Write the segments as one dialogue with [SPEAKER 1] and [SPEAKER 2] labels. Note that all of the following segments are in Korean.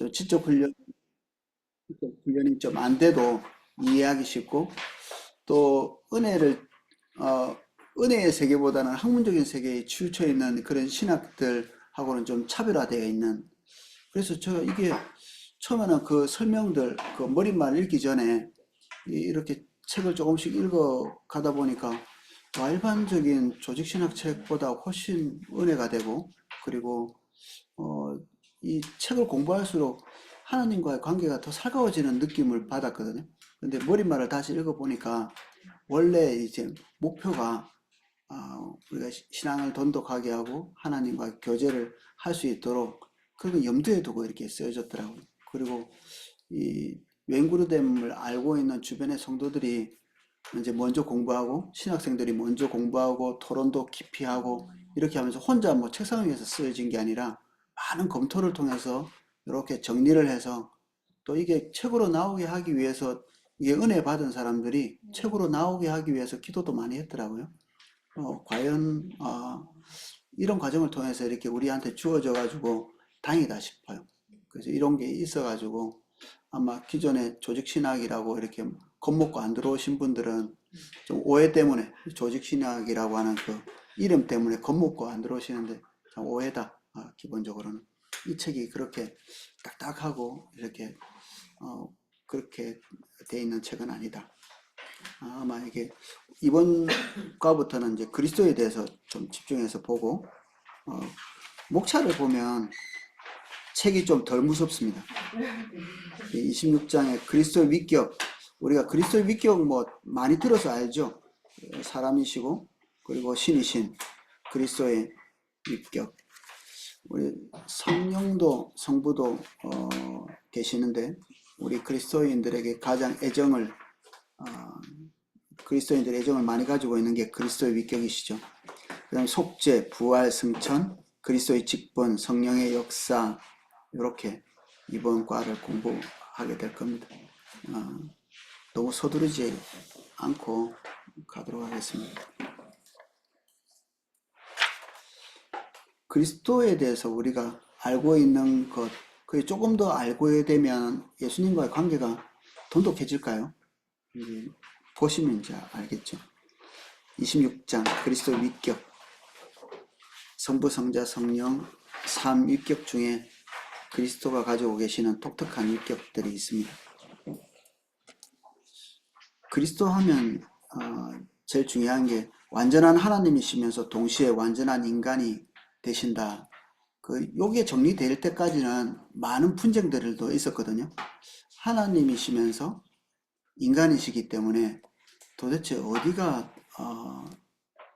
[SPEAKER 1] 좀 지적 훈련이 좀 안 돼도 이해하기 쉽고, 또 어, 은혜의 세계보다는 학문적인 세계에 치우쳐 있는 그런 신학들하고는 좀 차별화되어 있는. 그래서 이게 처음에는 그 설명들, 그 머릿말 읽기 전에 이렇게 책을 조금씩 읽어 가다 보니까 일반적인 조직신학 책보다 훨씬 은혜가 되고, 그리고 어, 이 책을 공부할수록 하나님과의 관계가 더 살가워지는 느낌을 받았거든요. 근데 머릿말을 다시 읽어보니까 원래 이제 목표가 우리가 신앙을 돈독하게 하고 하나님과 교제를 할 수 있도록 그걸 염두에 두고 이렇게 쓰여졌더라고요. 그리고 이 웬구르됨을 알고 있는 주변의 성도들이 이제 먼저 공부하고 신학생들이 먼저 공부하고 토론도 깊이 하고 이렇게 하면서 혼자 뭐 책상 위에서 쓰여진 게 아니라 많은 검토를 통해서 이렇게 정리를 해서 또 이게 책으로 나오게 하기 위해서 이게 은혜 받은 사람들이 책으로 나오게 하기 위해서 기도도 많이 했더라고요. 과연 이런 과정을 통해서 이렇게 우리한테 주어져 가지고 다행이다 싶어요. 그래서 이런 게 있어 가지고 아마 기존의 조직신학이라고 이렇게 겁먹고 안 들어오신 분들은 좀 오해 때문에 조직신학이라고 하는 그 이름 때문에 겁먹고 안 들어오시는데 참 오해다. 기본적으로는 이 책이 그렇게 딱딱하고 이렇게 어, 그렇게 돼 있는 책은 아니다. 아마 이게 이번 과부터는 이제 그리스도에 대해서 좀 집중해서 보고 어, 목차를 보면 책이 좀 덜 무섭습니다. 26장에 그리스도의 위격, 우리가 그리스도의 위격 뭐 많이 들어서 알죠. 사람이시고 그리고 신이신 그리스도의 위격. 우리 성령도 성부도 계시는데 우리 그리스도인들에게 가장 어, 그리스도인들의 애정을 많이 가지고 있는 게 그리스도의 위격이시죠. 그 다음 속죄, 부활, 승천, 그리스도의 직분, 성령의 역사, 이렇게 이번 과를 공부하게 될 겁니다. 너무 서두르지 않고 가도록 하겠습니다. 그리스도에 대해서 우리가 알고 있는 것, 그게 조금 더 알고 되면 예수님과의 관계가 돈독해질까요? 보시면 이제 알겠죠. 26장 그리스도 위격, 성부, 성자, 성령, 삼위격 중에 그리스도가 가지고 계시는 독특한 위격들이 있습니다. 그리스도 하면 제일 중요한 게 완전한 하나님이시면서 동시에 완전한 인간이 되신다. 요게 정리될 때까지는 많은 분쟁들도 있었거든요. 하나님이시면서 인간이시기 때문에 도대체 어디가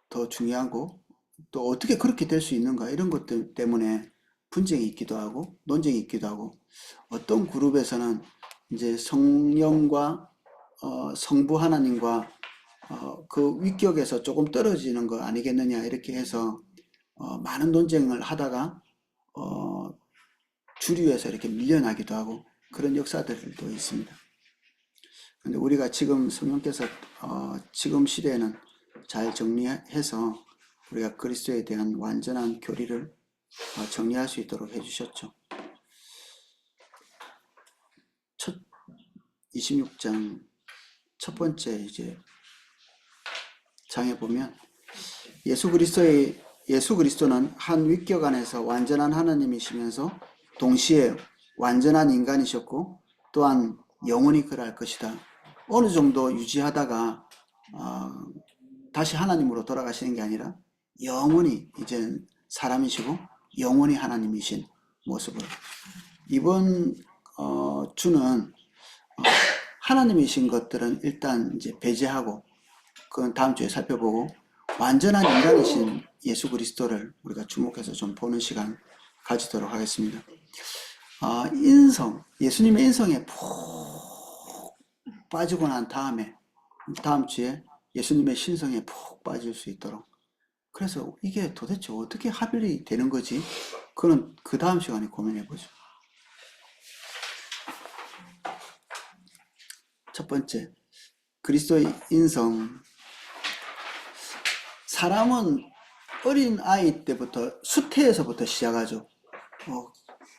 [SPEAKER 1] 더 중요하고 또 어떻게 그렇게 될 수 있는가 이런 것들 때문에 분쟁이 있기도 하고 논쟁이 있기도 하고 어떤 그룹에서는 이제 성령과 성부 하나님과 그 위격에서 조금 떨어지는 거 아니겠느냐 이렇게 해서 많은 논쟁을 하다가 어, 주류에서 이렇게 밀려나기도 하고 그런 역사들도 있습니다. 근데 우리가 지금 성령께서 지금 시대에는 잘 정리해서 우리가 그리스도에 대한 완전한 교리를 정리할 수 있도록 해주셨죠. 첫 26장 첫 번째 이제 장에 보면 예수 그리스도는 한 위격 안에서 완전한 하나님이시면서 동시에 완전한 인간이셨고 또한 영원히 그럴 것이다. 어느 정도 유지하다가 다시 하나님으로 돌아가시는 게 아니라 영원히 이제 사람이시고 영원히 하나님이신 모습으로 이번 주는 하나님이신 것들은 일단 이제 배제하고 그건 다음 주에 살펴보고 완전한 인간이신 예수 그리스도를 우리가 주목해서 좀 보는 시간 가지도록 하겠습니다. 예수님의 인성에 푹 빠지고 난 다음에 다음 주에 예수님의 신성에 푹 빠질 수 있도록 그래서 이게 도대체 어떻게 합일이 되는 거지? 그건 그 다음 시간에 고민해 보죠. 첫 번째, 그리스도의 인성. 사람은 어린 아이 때부터 수태에서부터 시작하죠.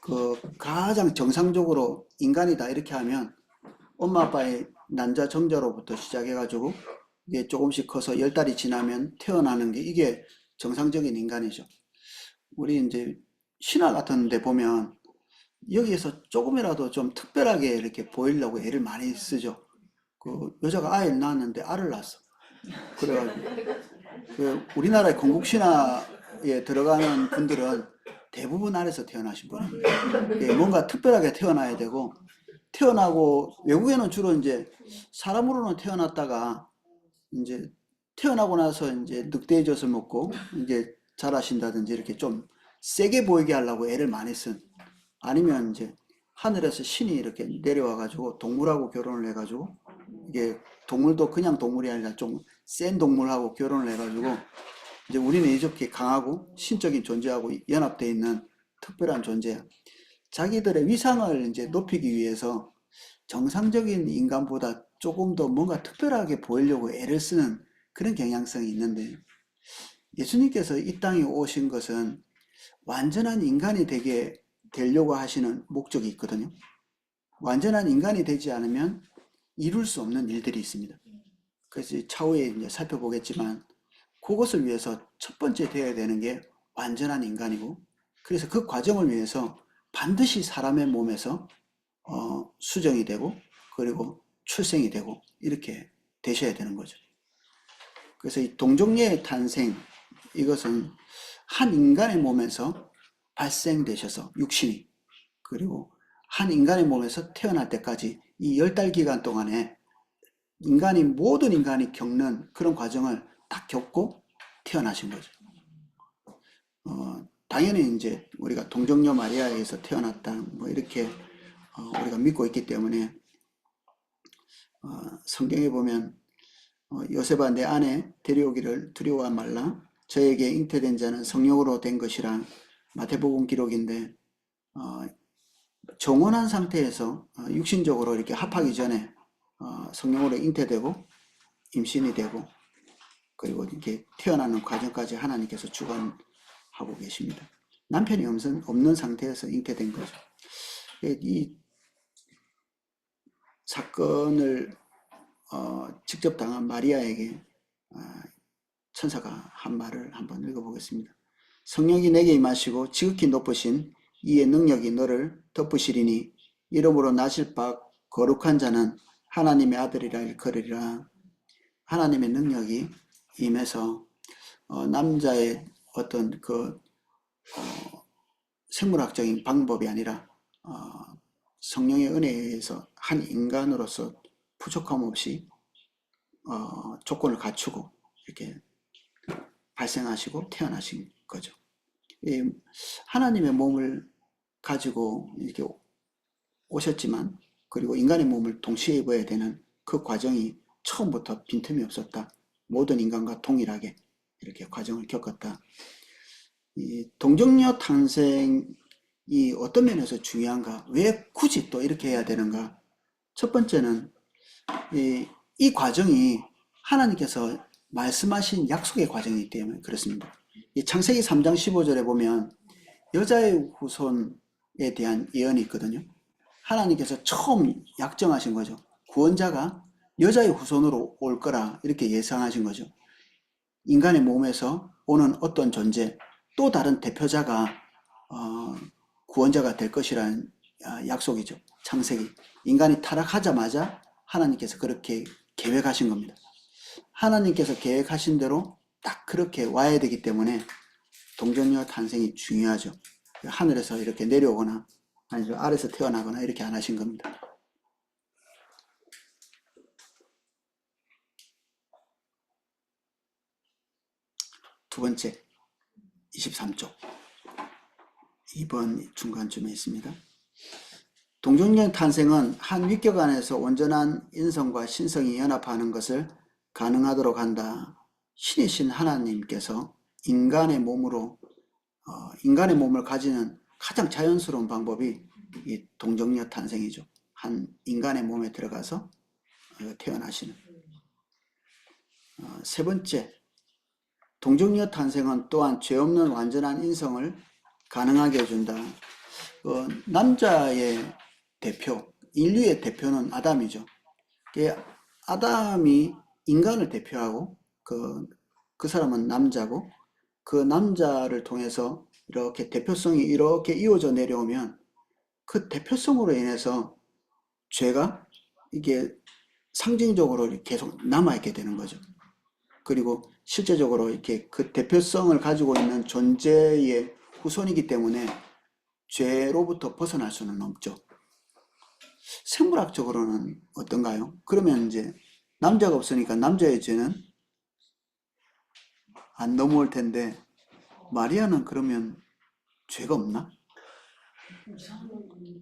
[SPEAKER 1] 그 가장 정상적으로 인간이다 이렇게 하면 엄마 아빠의 난자 정자로부터 시작해가지고 이게 조금씩 커서 10달이 지나면 태어나는 게 이게 정상적인 인간이죠. 우리 이제 신화 같은 데 보면 여기에서 조금이라도 좀 특별하게 이렇게 보이려고 애를 많이 쓰죠. 그 여자가 아이를 낳았는데 알을 낳았어. 그래가지고 그 우리나라의 건국신화에 들어가는 분들은 대부분 알에서 태어나신 분입니다. 예, 뭔가 특별하게 태어나야 되고 태어나고 외국에는 주로 이제 사람으로는 태어났다가 이제 태어나고 나서 이제 늑대의 젖을 먹고 이제 자라신다든지 이렇게 좀 세게 보이게 하려고 애를 많이 쓴 아니면 이제 하늘에서 신이 이렇게 내려와 가지고 동물하고 결혼을 해 가지고 이게 동물도 그냥 동물이 아니라 좀 센 동물하고 결혼을 해 가지고 이제 우리는 이렇게 강하고 신적인 존재하고 연합되어 있는 특별한 존재야. 자기들의 위상을 이제 높이기 위해서 정상적인 인간보다 조금 더 뭔가 특별하게 보이려고 애를 쓰는 그런 경향성이 있는데 예수님께서 이 땅에 오신 것은 완전한 인간이 되려고 하시는 목적이 있거든요. 완전한 인간이 되지 않으면 이룰 수 없는 일들이 있습니다. 그래서 차후에 이제 살펴보겠지만 그것을 위해서 첫 번째 되어야 되는 게 완전한 인간이고 그래서 그 과정을 위해서 반드시 사람의 몸에서 수정이 되고 그리고 출생이 되고 이렇게 되셔야 되는 거죠. 그래서 이 동정녀의 탄생 이것은 한 인간의 몸에서 발생되셔서 육신이 그리고 한 인간의 몸에서 태어날 때까지 이 10달 기간 동안에 모든 인간이 겪는 그런 과정을 딱 겪고 태어나신 거죠. 당연히 이제 우리가 동정녀 마리아에서 태어났다 뭐 이렇게 우리가 믿고 있기 때문에 성경에 보면 요셉아 내 아내 데려오기를 두려워 말라 저에게 잉태된 자는 성령으로 된 것이라 마태복음 기록인데 정혼한 상태에서 육신적으로 이렇게 합하기 전에 성령으로 잉태되고 임신이 되고 그리고 이렇게 태어나는 과정까지 하나님께서 주관하고 계십니다. 남편이 없는 상태에서 잉태된 거죠. 이 사건을 직접 당한 마리아에게 천사가 한 말을 한번 읽어보겠습니다. 성령이 내게 임하시고 지극히 높으신 이의 능력이 너를 덮으시리니 이러므로 나실 바 거룩한 자는 하나님의 아들이라 일컬으리라. 하나님의 능력이 임해서 남자의 어떤 그 생물학적인 방법이 아니라 성령의 은혜에 의해서 한 인간으로서 부족함 없이 조건을 갖추고 이렇게 발생하시고 태어나신 거죠. 하나님의 몸을 가지고 이렇게 오셨지만 그리고 인간의 몸을 동시에 입어야 되는 그 과정이 처음부터 빈틈이 없었다. 모든 인간과 동일하게 이렇게 과정을 겪었다. 이 동정녀 탄생이 어떤 면에서 중요한가? 왜 굳이 또 이렇게 해야 되는가? 첫 번째는 이 과정이 하나님께서 말씀하신 약속의 과정이기 때문에 그렇습니다. 이 창세기 3장 15절에 보면 여자의 후손에 대한 예언이 있거든요. 하나님께서 처음 약정하신 거죠. 구원자가 여자의 후손으로 올 거라 이렇게 예상하신 거죠. 인간의 몸에서 오는 어떤 존재, 또 다른 대표자가 구원자가 될 것이라는 약속이죠. 창세기. 인간이 타락하자마자 하나님께서 그렇게 계획하신 겁니다. 하나님께서 계획하신 대로 딱 그렇게 와야 되기 때문에 동정녀 탄생이 중요하죠. 하늘에서 이렇게 내려오거나 아니면 아래서 태어나거나 이렇게 안 하신 겁니다. 두 번째, 23쪽. 2번 중간쯤에 있습니다. 동정녀 탄생은 한 위격 안에서 온전한 인성과 신성이 연합하는 것을 가능하도록 한다. 신이신 하나님께서 인간의 몸을 가지는 가장 자연스러운 방법이 이 동정녀 탄생이죠. 한 인간의 몸에 들어가서 태어나시는. 세 번째, 동정녀 탄생은 또한 죄 없는 완전한 인성을 가능하게 해준다. 남자의 대표, 인류의 대표는 아담이죠. 아담이 인간을 대표하고 그 사람은 남자고 그 남자를 통해서 이렇게 대표성이 이렇게 이어져 내려오면 그 대표성으로 인해서 죄가 이게 상징적으로 계속 남아있게 되는 거죠. 그리고 실제적으로 이렇게 그 대표성을 가지고 있는 존재의 후손이기 때문에 죄로부터 벗어날 수는 없죠. 생물학적으로는 어떤가요? 그러면 이제 남자가 없으니까 남자의 죄는 안 넘어올 텐데 마리아는 그러면 죄가 없나?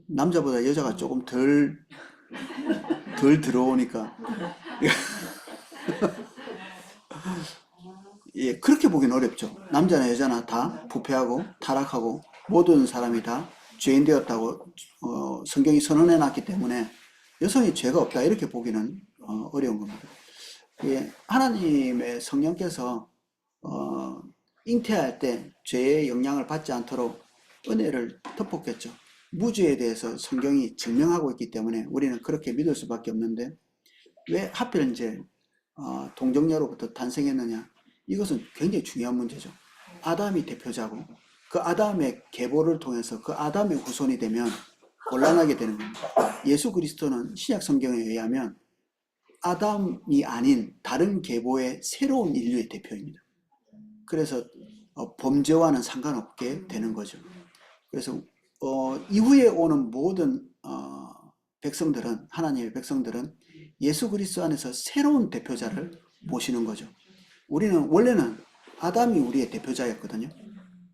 [SPEAKER 1] 남자보다 여자가 조금 덜 들어오니까 예, 그렇게 보기는 어렵죠. 남자나 여자나 다 부패하고 타락하고 모든 사람이 다 죄인 되었다고 성경이 선언해 놨기 때문에 여성이 죄가 없다 이렇게 보기는 어려운 겁니다. 예, 하나님의 성령께서 잉태할 때 죄의 영향을 받지 않도록 은혜를 덮었겠죠. 무죄에 대해서 성경이 증명하고 있기 때문에 우리는 그렇게 믿을 수밖에 없는데 왜 하필 이제 동정녀로부터 탄생했느냐? 이것은 굉장히 중요한 문제죠. 아담이 대표자고 그 아담의 계보를 통해서 그 아담의 후손이 되면 곤란하게 되는 겁니다. 예수 그리스도는 신약 성경에 의하면 아담이 아닌 다른 계보의 새로운 인류의 대표입니다. 그래서 범죄와는 상관없게 되는 거죠. 그래서 이후에 오는 모든 백성들은 하나님의 백성들은 예수 그리스도 안에서 새로운 대표자를 모시는 거죠. 우리는 원래는 아담이 우리의 대표자였거든요.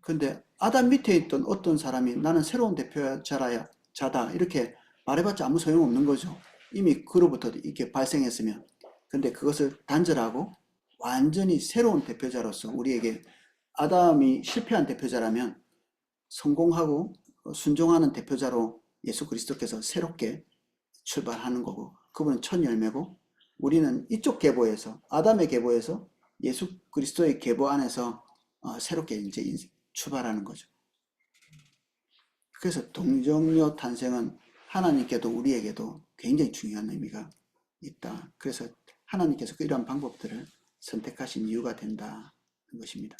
[SPEAKER 1] 근데 아담 밑에 있던 어떤 사람이 나는 새로운 대표자다 이렇게 말해봤자 아무 소용없는 거죠. 이미 그로부터 이렇게 발생했으면. 근데 그것을 단절하고 완전히 새로운 대표자로서 우리에게 아담이 실패한 대표자라면 성공하고 순종하는 대표자로 예수 그리스도께서 새롭게 출발하는 거고 그분은 첫 열매고 우리는 이쪽 계보에서 아담의 계보에서 예수 그리스도의 계보 안에서 새롭게 이제 출발하는 거죠. 그래서 동정녀 탄생은 하나님께도 우리에게도 굉장히 중요한 의미가 있다. 그래서 하나님께서 이러한 방법들을 선택하신 이유가 된다는 것입니다.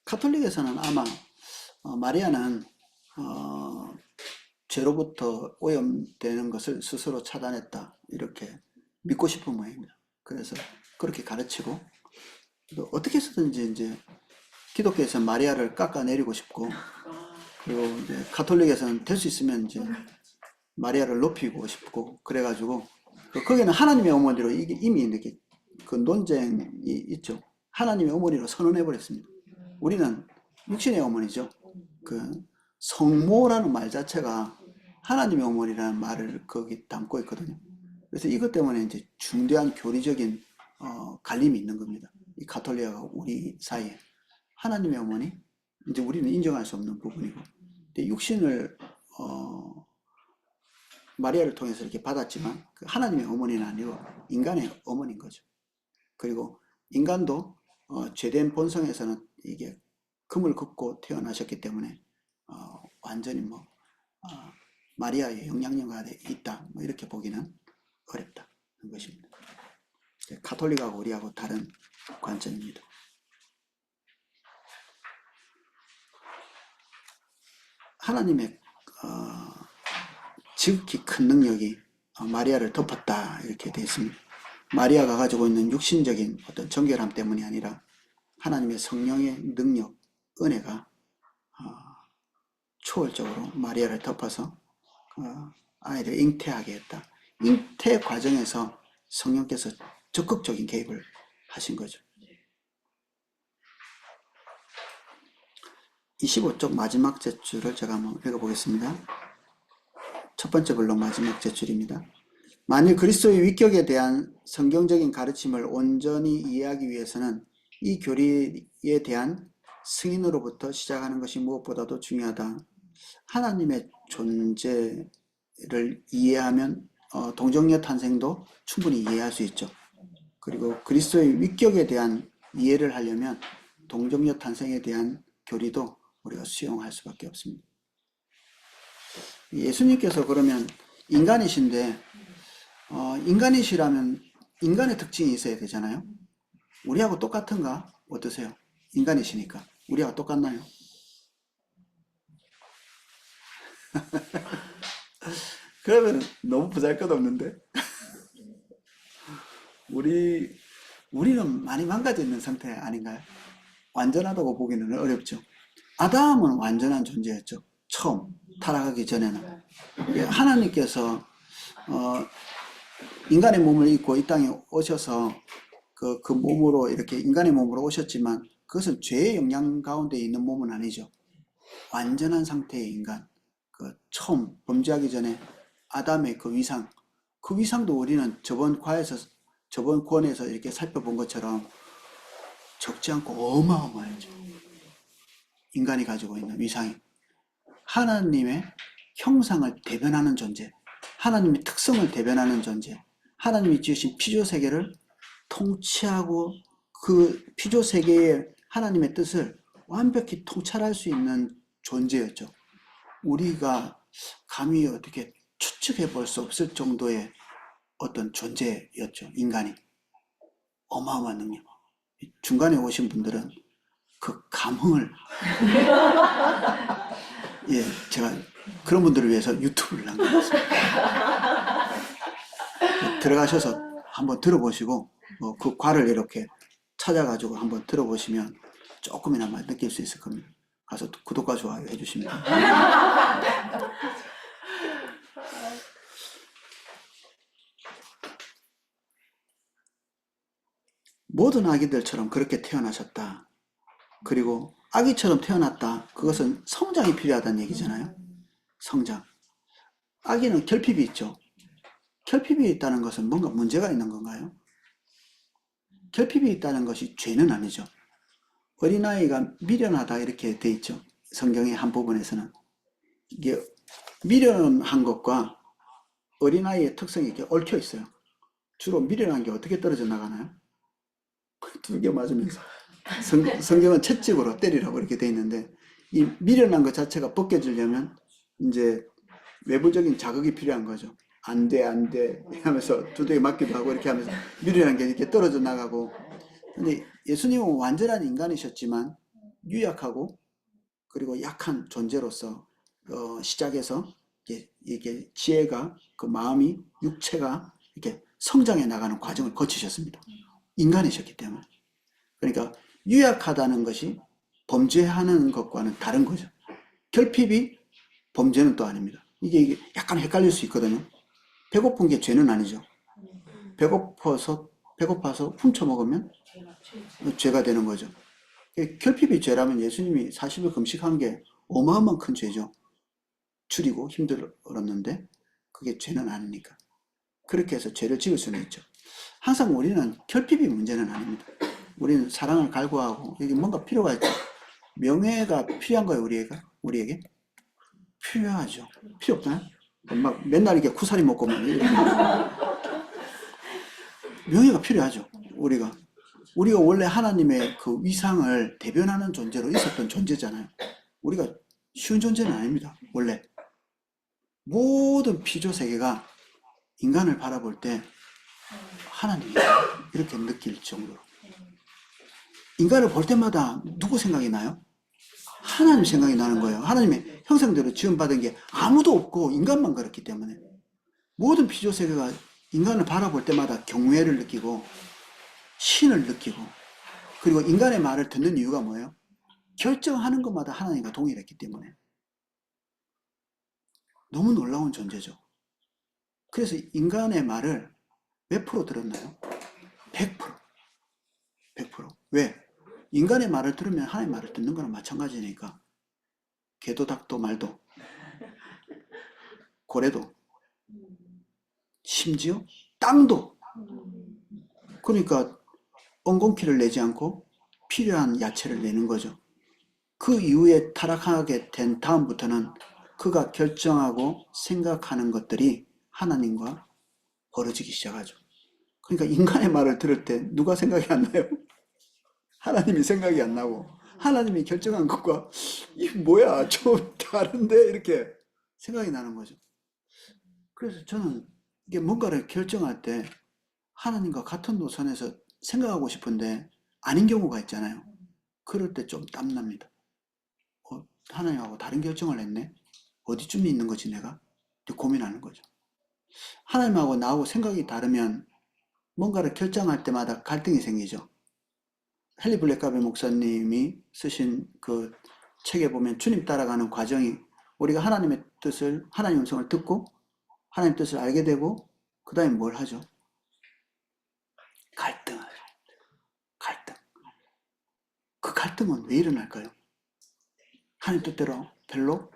[SPEAKER 1] 카톨릭에서는 아마 마리아는 죄로부터 오염되는 것을 스스로 차단했다 이렇게 믿고 싶은 모양입니다. 그래서 그렇게 가르치고 또 어떻게 해서든지 이제 기독교에서 마리아를 깎아내리고 싶고 그리고 이제 카톨릭에서는 될 수 있으면 이제 마리아를 높이고 싶고 그래가지고 거기는 하나님의 어머니로 이게 이미 이렇게 그 논쟁이 있죠. 하나님의 어머니로 선언해 버렸습니다. 우리는 육신의 어머니죠. 그 성모라는 말 자체가 하나님의 어머니라는 말을 거기 담고 있거든요. 그래서 이것 때문에 이제 중대한 교리적인 갈림이 있는 겁니다. 이 가톨릭하고 우리 사이에 하나님의 어머니 이제 우리는 인정할 수 없는 부분이고, 근데 육신을 마리아를 통해서 이렇게 받았지만 그 하나님의 어머니는 아니고 인간의 어머니인 거죠. 그리고 인간도 죄된 본성에서는 이게 금을 긋고 태어나셨기 때문에 완전히 마리아의 영향력 아래 있다 뭐 이렇게 보기는 어렵다는 것입니다. 가톨릭하고 우리하고 다른 관점입니다. 하나님의 지극히 큰 능력이 마리아를 덮었다 이렇게 되어 있습니다. 마리아가 가지고 있는 육신적인 어떤 정결함 때문이 아니라 하나님의 성령의 능력, 은혜가 초월적으로 마리아를 덮어서 아이를 잉태하게 했다. 잉태 과정에서 성령께서 적극적인 개입을 하신 거죠. 25쪽 마지막 제출을 제가 한번 읽어보겠습니다. 첫 번째 블록 마지막 제출입니다. 만일 그리스도의 위격에 대한 성경적인 가르침을 온전히 이해하기 위해서는 이 교리에 대한 승인으로부터 시작하는 것이 무엇보다도 중요하다. 하나님의 존재를 이해하면 동정녀 탄생도 충분히 이해할 수 있죠. 그리고 그리스도의 위격에 대한 이해를 하려면 동정녀 탄생에 대한 교리도 우리가 수용할 수밖에 없습니다. 예수님께서 그러면 인간이신데 인간이시라면 인간의 특징이 있어야 되잖아요. 우리하고 똑같은가? 어떠세요? 인간이시니까 우리하고 똑같나요? 그러면 너무 보잘것없는데 우리는 많이 망가져 있는 상태 아닌가요? 완전하다고 보기는 어렵죠. 아담은 완전한 존재였죠. 처음 타락하기 전에는 하나님께서 인간의 몸을 입고 이 땅에 오셔서 그 몸으로 이렇게 인간의 몸으로 오셨지만 그것은 죄의 영향 가운데 있는 몸은 아니죠. 완전한 상태의 인간, 그 처음 범죄하기 전에 아담의 그 위상, 그 위상도 우리는 저번 권에서 이렇게 살펴본 것처럼 적지 않고 어마어마하죠. 인간이 가지고 있는 위상이 하나님의 형상을 대변하는 존재, 하나님의 특성을 대변하는 존재, 하나님이 지으신 피조세계를 통치하고 그 피조세계의 하나님의 뜻을 완벽히 통찰할 수 있는 존재였죠. 우리가 감히 어떻게 추측해 볼 수 없을 정도의 어떤 존재였죠. 인간이. 어마어마한 능력. 중간에 오신 분들은 그 감흥을 제가 그런 분들을 위해서 유튜브를 남겨놨습니다. 들어가셔서 한번 들어보시고 그 과를 이렇게 찾아가지고 한번 들어보시면 조금이나마 느낄 수 있을 겁니다. 가서 구독과 좋아요 해주시면 모든 아기들처럼 그렇게 태어나셨다. 그리고 아기처럼 태어났다. 그것은 성장이 필요하다는 얘기잖아요. 성장. 아기는 결핍이 있죠. 결핍이 있다는 것은 뭔가 문제가 있는 건가요? 결핍이 있다는 것이 죄는 아니죠. 어린아이가 미련하다 이렇게 돼 있죠. 성경의 한 부분에서는. 이게 미련한 것과 어린아이의 특성이 이렇게 얽혀 있어요. 주로 미련한 게 어떻게 떨어져 나가나요? 두 개 맞으면서. 성경은 채찍으로 때리라고 이렇게 돼 있는데 이 미련한 것 자체가 벗겨지려면 이제 외부적인 자극이 필요한 거죠. 안 돼, 안 돼. 하면서 두들겨 맞기도 하고 이렇게 하면서 미련한 게 이렇게 떨어져 나가고. 근데 예수님은 완전한 인간이셨지만 유약하고 그리고 약한 존재로서 시작해서 이게 지혜가 그 마음이 육체가 이렇게 성장해 나가는 과정을 거치셨습니다. 인간이셨기 때문에. 그러니까 유약하다는 것이 범죄하는 것과는 다른 거죠. 결핍이 범죄는 또 아닙니다. 이게 약간 헷갈릴 수 있거든요. 배고픈 게 죄는 아니죠. 배고파서 훔쳐 먹으면 죄가 되는 거죠. 결핍이 죄라면 예수님이 40일 금식한 게 어마어마한 큰 죄죠. 줄이고 힘들었는데 그게 죄는 아니니까. 그렇게 해서 죄를 지을 수는 있죠. 항상 우리는 결핍이 문제는 아닙니다. 우리는 사랑을 갈구하고 이게 뭔가 필요가 있죠. 명예가 필요한 거예요, 우리에게? 필요하죠. 필요 없나요? 막 맨날 이렇게 쿠사리 먹고 막 명예가 필요하죠. 우리가 원래 하나님의 그 위상을 대변하는 존재로 있었던 존재잖아요. 우리가 쉬운 존재는 아닙니다. 원래 모든 피조 세계가 인간을 바라볼 때 하나님이 이렇게 느낄 정도로 인간을 볼 때마다 누구 생각이 나요? 하나님 생각이 나는 거예요. 하나님의 형상대로 지음받은 게 아무도 없고 인간만 그렇기 때문에 모든 피조 세계가 인간을 바라볼 때마다 경외를 느끼고 신을 느끼고 그리고 인간의 말을 듣는 이유가 뭐예요? 결정하는 것마다 하나님과 동일했기 때문에 너무 놀라운 존재죠. 그래서 인간의 말을 몇 프로 들었나요? 100%. 100%. 왜? 인간의 말을 들으면 하나님의 말을 듣는 거랑 마찬가지니까. 개도 닭도 말도 고래도 심지어 땅도. 그러니까 엉겅퀴를 내지 않고 필요한 야채를 내는 거죠. 그 이후에 타락하게 된 다음부터는 그가 결정하고 생각하는 것들이 하나님과 벌어지기 시작하죠. 그러니까 인간의 말을 들을 때 누가 생각이 안 나요? 하나님이 생각이 안 나고 하나님이 결정한 것과 이 뭐야 좀 다른데 이렇게 생각이 나는 거죠. 그래서 저는 이게 뭔가를 결정할 때 하나님과 같은 노선에서 생각하고 싶은데 아닌 경우가 있잖아요. 그럴 때 좀 땀납니다. 하나님하고 다른 결정을 했네? 어디쯤에 있는 거지 내가? 이렇게 고민하는 거죠. 하나님하고 나하고 생각이 다르면 뭔가를 결정할 때마다 갈등이 생기죠. 헨리 블랙가베 목사님이 쓰신 그 책에 보면 주님 따라가는 과정이 우리가 하나님의 뜻을, 하나님의 음성을 듣고 하나님의 뜻을 알게 되고 그 다음에 뭘 하죠? 갈등을. 갈등. 그 갈등은 왜 일어날까요? 하나님 뜻대로 별로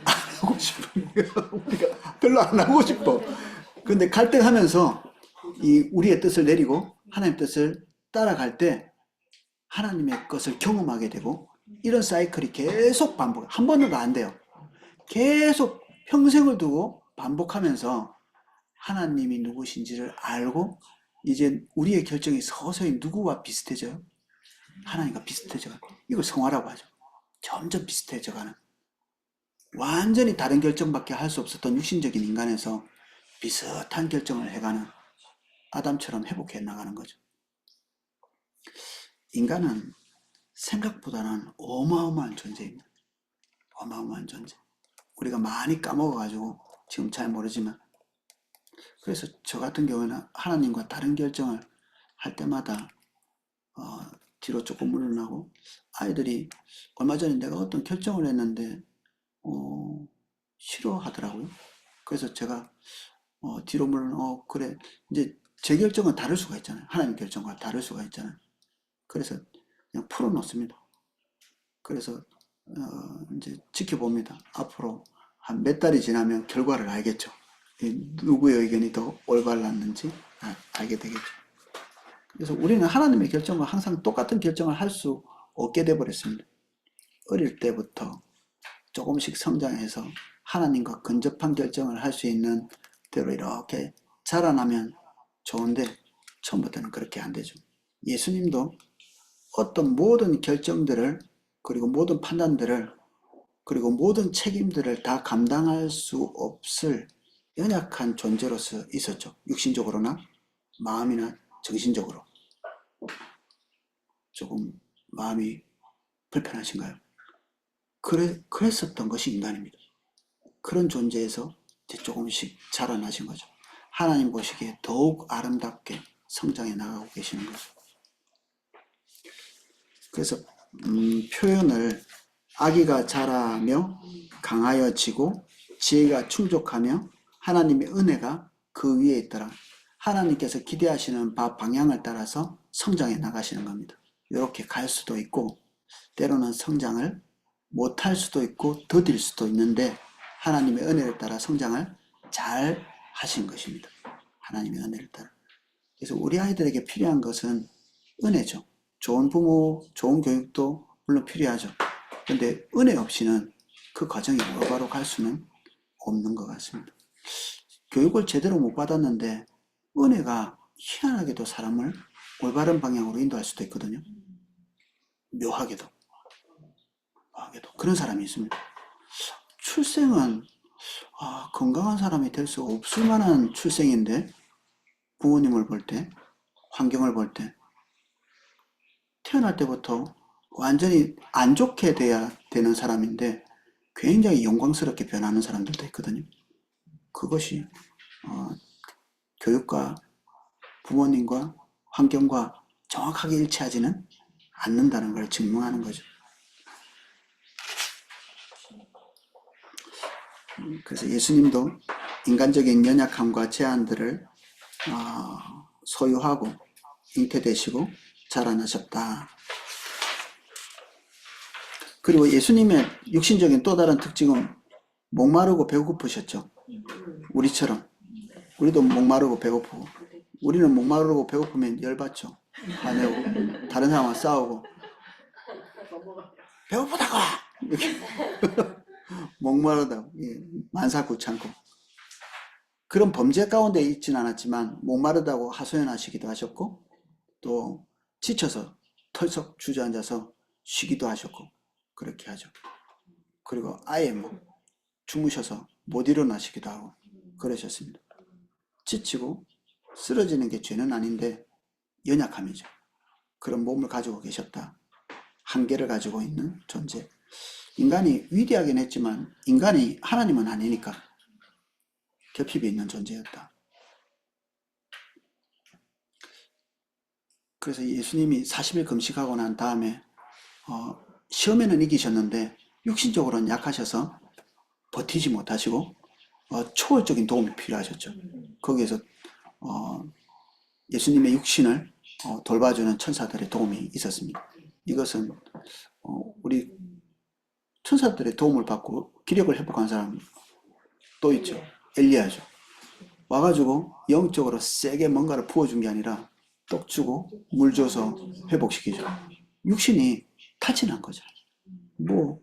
[SPEAKER 1] 안 하고 싶은 우리가 별로 안 하고 싶어. 근데 갈등하면서 이 우리의 뜻을 내리고 하나님의 뜻을 따라갈 때 하나님의 것을 경험하게 되고 이런 사이클이 계속 반복, 한 번으로 안 돼요. 계속 평생을 두고 반복하면서 하나님이 누구신지를 알고 이제 우리의 결정이 서서히 누구와 비슷해져요? 하나님과 비슷해져요. 이걸 성화라고 하죠. 점점 비슷해져가는. 완전히 다른 결정밖에 할 수 없었던 육신적인 인간에서 비슷한 결정을 해가는 아담처럼 회복해 나가는 거죠. 인간은 생각보다는 어마어마한 존재입니다. 어마어마한 존재. 우리가 많이 까먹어가지고 지금 잘 모르지만 그래서 저 같은 경우는 하나님과 다른 결정을 할 때마다 어, 뒤로 조금 물러나고 아이들이 얼마 전에 내가 어떤 결정을 했는데 싫어하더라고요. 그래서 제가 뒤로 물러나 그래 이제 제 결정은 다를 수가 있잖아요. 하나님 결정과 다를 수가 있잖아요. 그래서 그냥 풀어놓습니다. 그래서 이제 지켜봅니다. 앞으로 한 몇 달이 지나면 결과를 알겠죠. 누구의 의견이 더 올바랐는지 알게 되겠죠. 그래서 우리는 하나님의 결정과 항상 똑같은 결정을 할 수 없게 돼버렸습니다. 어릴 때부터 조금씩 성장해서 하나님과 근접한 결정을 할 수 있는 대로 이렇게 자라나면 좋은데 처음부터는 그렇게 안 되죠. 예수님도 어떤 모든 결정들을 그리고 모든 판단들을 그리고 모든 책임들을 다 감당할 수 없을 연약한 존재로서 있었죠. 육신적으로나 마음이나 정신적으로. 조금 마음이 불편하신가요? 그랬었던 것이 인간입니다. 그런 존재에서 이제 조금씩 자라나신 거죠. 하나님 보시기에 더욱 아름답게 성장해 나가고 계시는 거죠. 그래서 표현을 아기가 자라며 강하여지고 지혜가 충족하며 하나님의 은혜가 그 위에 있더라. 하나님께서 기대하시는 방향을 따라서 성장해 나가시는 겁니다. 이렇게 갈 수도 있고 때로는 성장을 못할 수도 있고 더딜 수도 있는데 하나님의 은혜를 따라 성장을 잘 하신 것입니다. 하나님의 은혜를 따라. 그래서 우리 아이들에게 필요한 것은 은혜죠. 좋은 부모, 좋은 교육도 물론 필요하죠. 근데 은혜 없이는 그 과정이 올바로 갈 수는 없는 것 같습니다. 교육을 제대로 못 받았는데 은혜가 희한하게도 사람을 올바른 방향으로 인도할 수도 있거든요. 묘하게도. 그런 사람이 있습니다. 출생은 건강한 사람이 될 수 없을 만한 출생인데 부모님을 볼 때, 환경을 볼 때 태어날 때부터 완전히 안 좋게 돼야 되는 사람인데 굉장히 영광스럽게 변하는 사람들도 있거든요. 그것이 교육과 부모님과 환경과 정확하게 일치하지는 않는다는 걸 증명하는 거죠. 그래서 예수님도 인간적인 연약함과 제한들을 소유하고 잉태되시고 자라나셨다. 그리고 예수님의 육신적인 또 다른 특징은 목마르고 배고프셨죠. 우리처럼. 우리도 목마르고 배고프고. 우리는 목마르고 배고프면 열받죠. 화내고 다른 사람과 싸우고 배고프다고 이렇게 목마르다고 만사구창고 그런 범죄 가운데 있지는 않았지만 목마르다고 하소연하시기도 하셨고 또 지쳐서 털썩 주저앉아서 쉬기도 하셨고 그렇게 하죠. 그리고 아예 뭐 주무셔서 못 일어나시기도 하고 그러셨습니다. 지치고 쓰러지는 게 죄는 아닌데 연약함이죠. 그런 몸을 가지고 계셨다. 한계를 가지고 있는 존재. 인간이 위대하긴 했지만 인간이 하나님은 아니니까 결핍이 있는 존재였다. 그래서 예수님이 40일 금식하고 난 다음에 시험에는 이기셨는데 육신적으로는 약하셔서 버티지 못하시고 초월적인 도움이 필요하셨죠. 거기에서 예수님의 육신을 돌봐주는 천사들의 도움이 있었습니다. 이것은 우리 천사들의 도움을 받고 기력을 회복한 사람 또 있죠. 엘리야죠. 와가지고 영적으로 세게 뭔가를 부어준 게 아니라 떡 주고 물 줘서 회복시키죠. 육신이 타진한 거죠. 뭐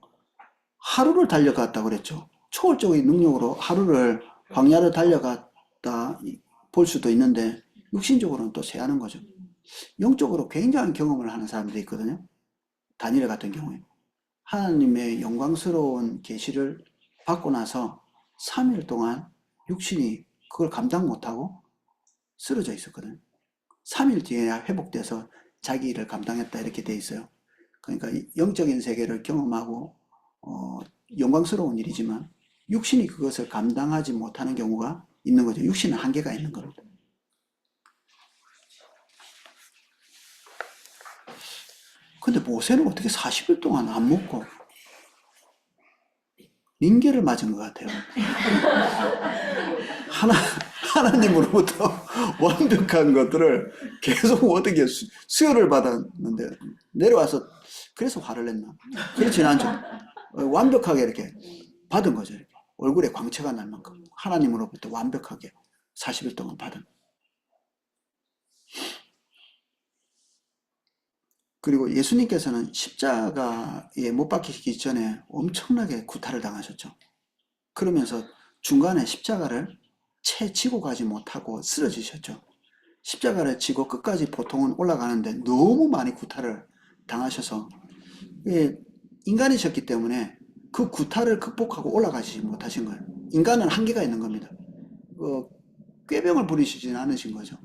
[SPEAKER 1] 하루를 달려갔다 그랬죠. 초월적인 능력으로 하루를 광야를 달려갔다 볼 수도 있는데 육신적으로는 또 세하는 거죠. 영적으로 굉장한 경험을 하는 사람들이 있거든요. 다니엘 같은 경우에 하나님의 영광스러운 계시를 받고 나서 3일 동안 육신이 그걸 감당 못하고 쓰러져 있었거든요. 3일 뒤에야 회복돼서 자기 일을 감당했다 이렇게 돼 있어요. 그러니까 영적인 세계를 경험하고 영광스러운 일이지만 육신이 그것을 감당하지 못하는 경우가 있는 거죠. 육신은 한계가 있는 겁니다. 근데 모세는 어떻게 40일 동안 안 먹고 링게를 맞은 것 같아요. 하나님으로부터 완벽한 것들을 계속 어떻게 수혈을 받았는데 내려와서 그래서 화를 냈나? 그렇진 않죠. 완벽하게 이렇게 받은 거죠. 이렇게. 얼굴에 광채가 날 만큼 하나님으로부터 완벽하게 40일 동안 받은. 그리고 예수님께서는 십자가에 못 박히기 전에 엄청나게 구타를 당하셨죠. 그러면서 중간에 십자가를 채 지고 가지 못하고 쓰러지셨죠. 십자가를 지고 끝까지 보통은 올라가는데 너무 많이 구타를 당하셔서 인간이셨기 때문에 그 구타를 극복하고 올라가지 못하신 거예요. 인간은 한계가 있는 겁니다. 꾀병을 부리시지는 않으신 거죠.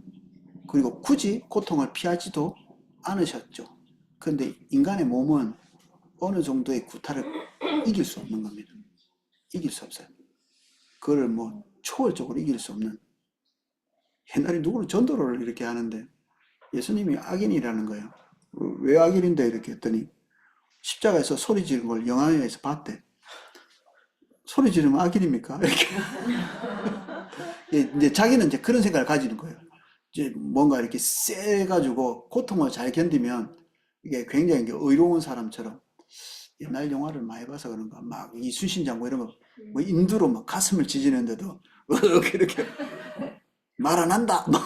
[SPEAKER 1] 그리고 굳이 고통을 피하지도 않으셨죠. 그런데 인간의 몸은 어느 정도의 구타를 이길 수 없는 겁니다. 이길 수 없어요. 그걸 뭐 초월적으로 이길 수 없는. 옛날에 누구는 전도를 이렇게 하는데 예수님이 악인이라는 거예요. 왜 악인인데 이렇게 했더니 십자가에서 소리 지르는 걸 영화에서 봤대. 소리 지르면 악인입니까? 이렇게. 이제 자기는 이제 그런 생각을 가지는 거예요. 이제 뭔가 이렇게 세가지고 고통을 잘 견디면 이게 굉장히 의로운 사람처럼 옛날 영화를 많이 봐서 그런가 막 이순신장 뭐 이런 거 뭐 인두로 막 가슴을 찢는데도 이렇게 말 안 한다 뭐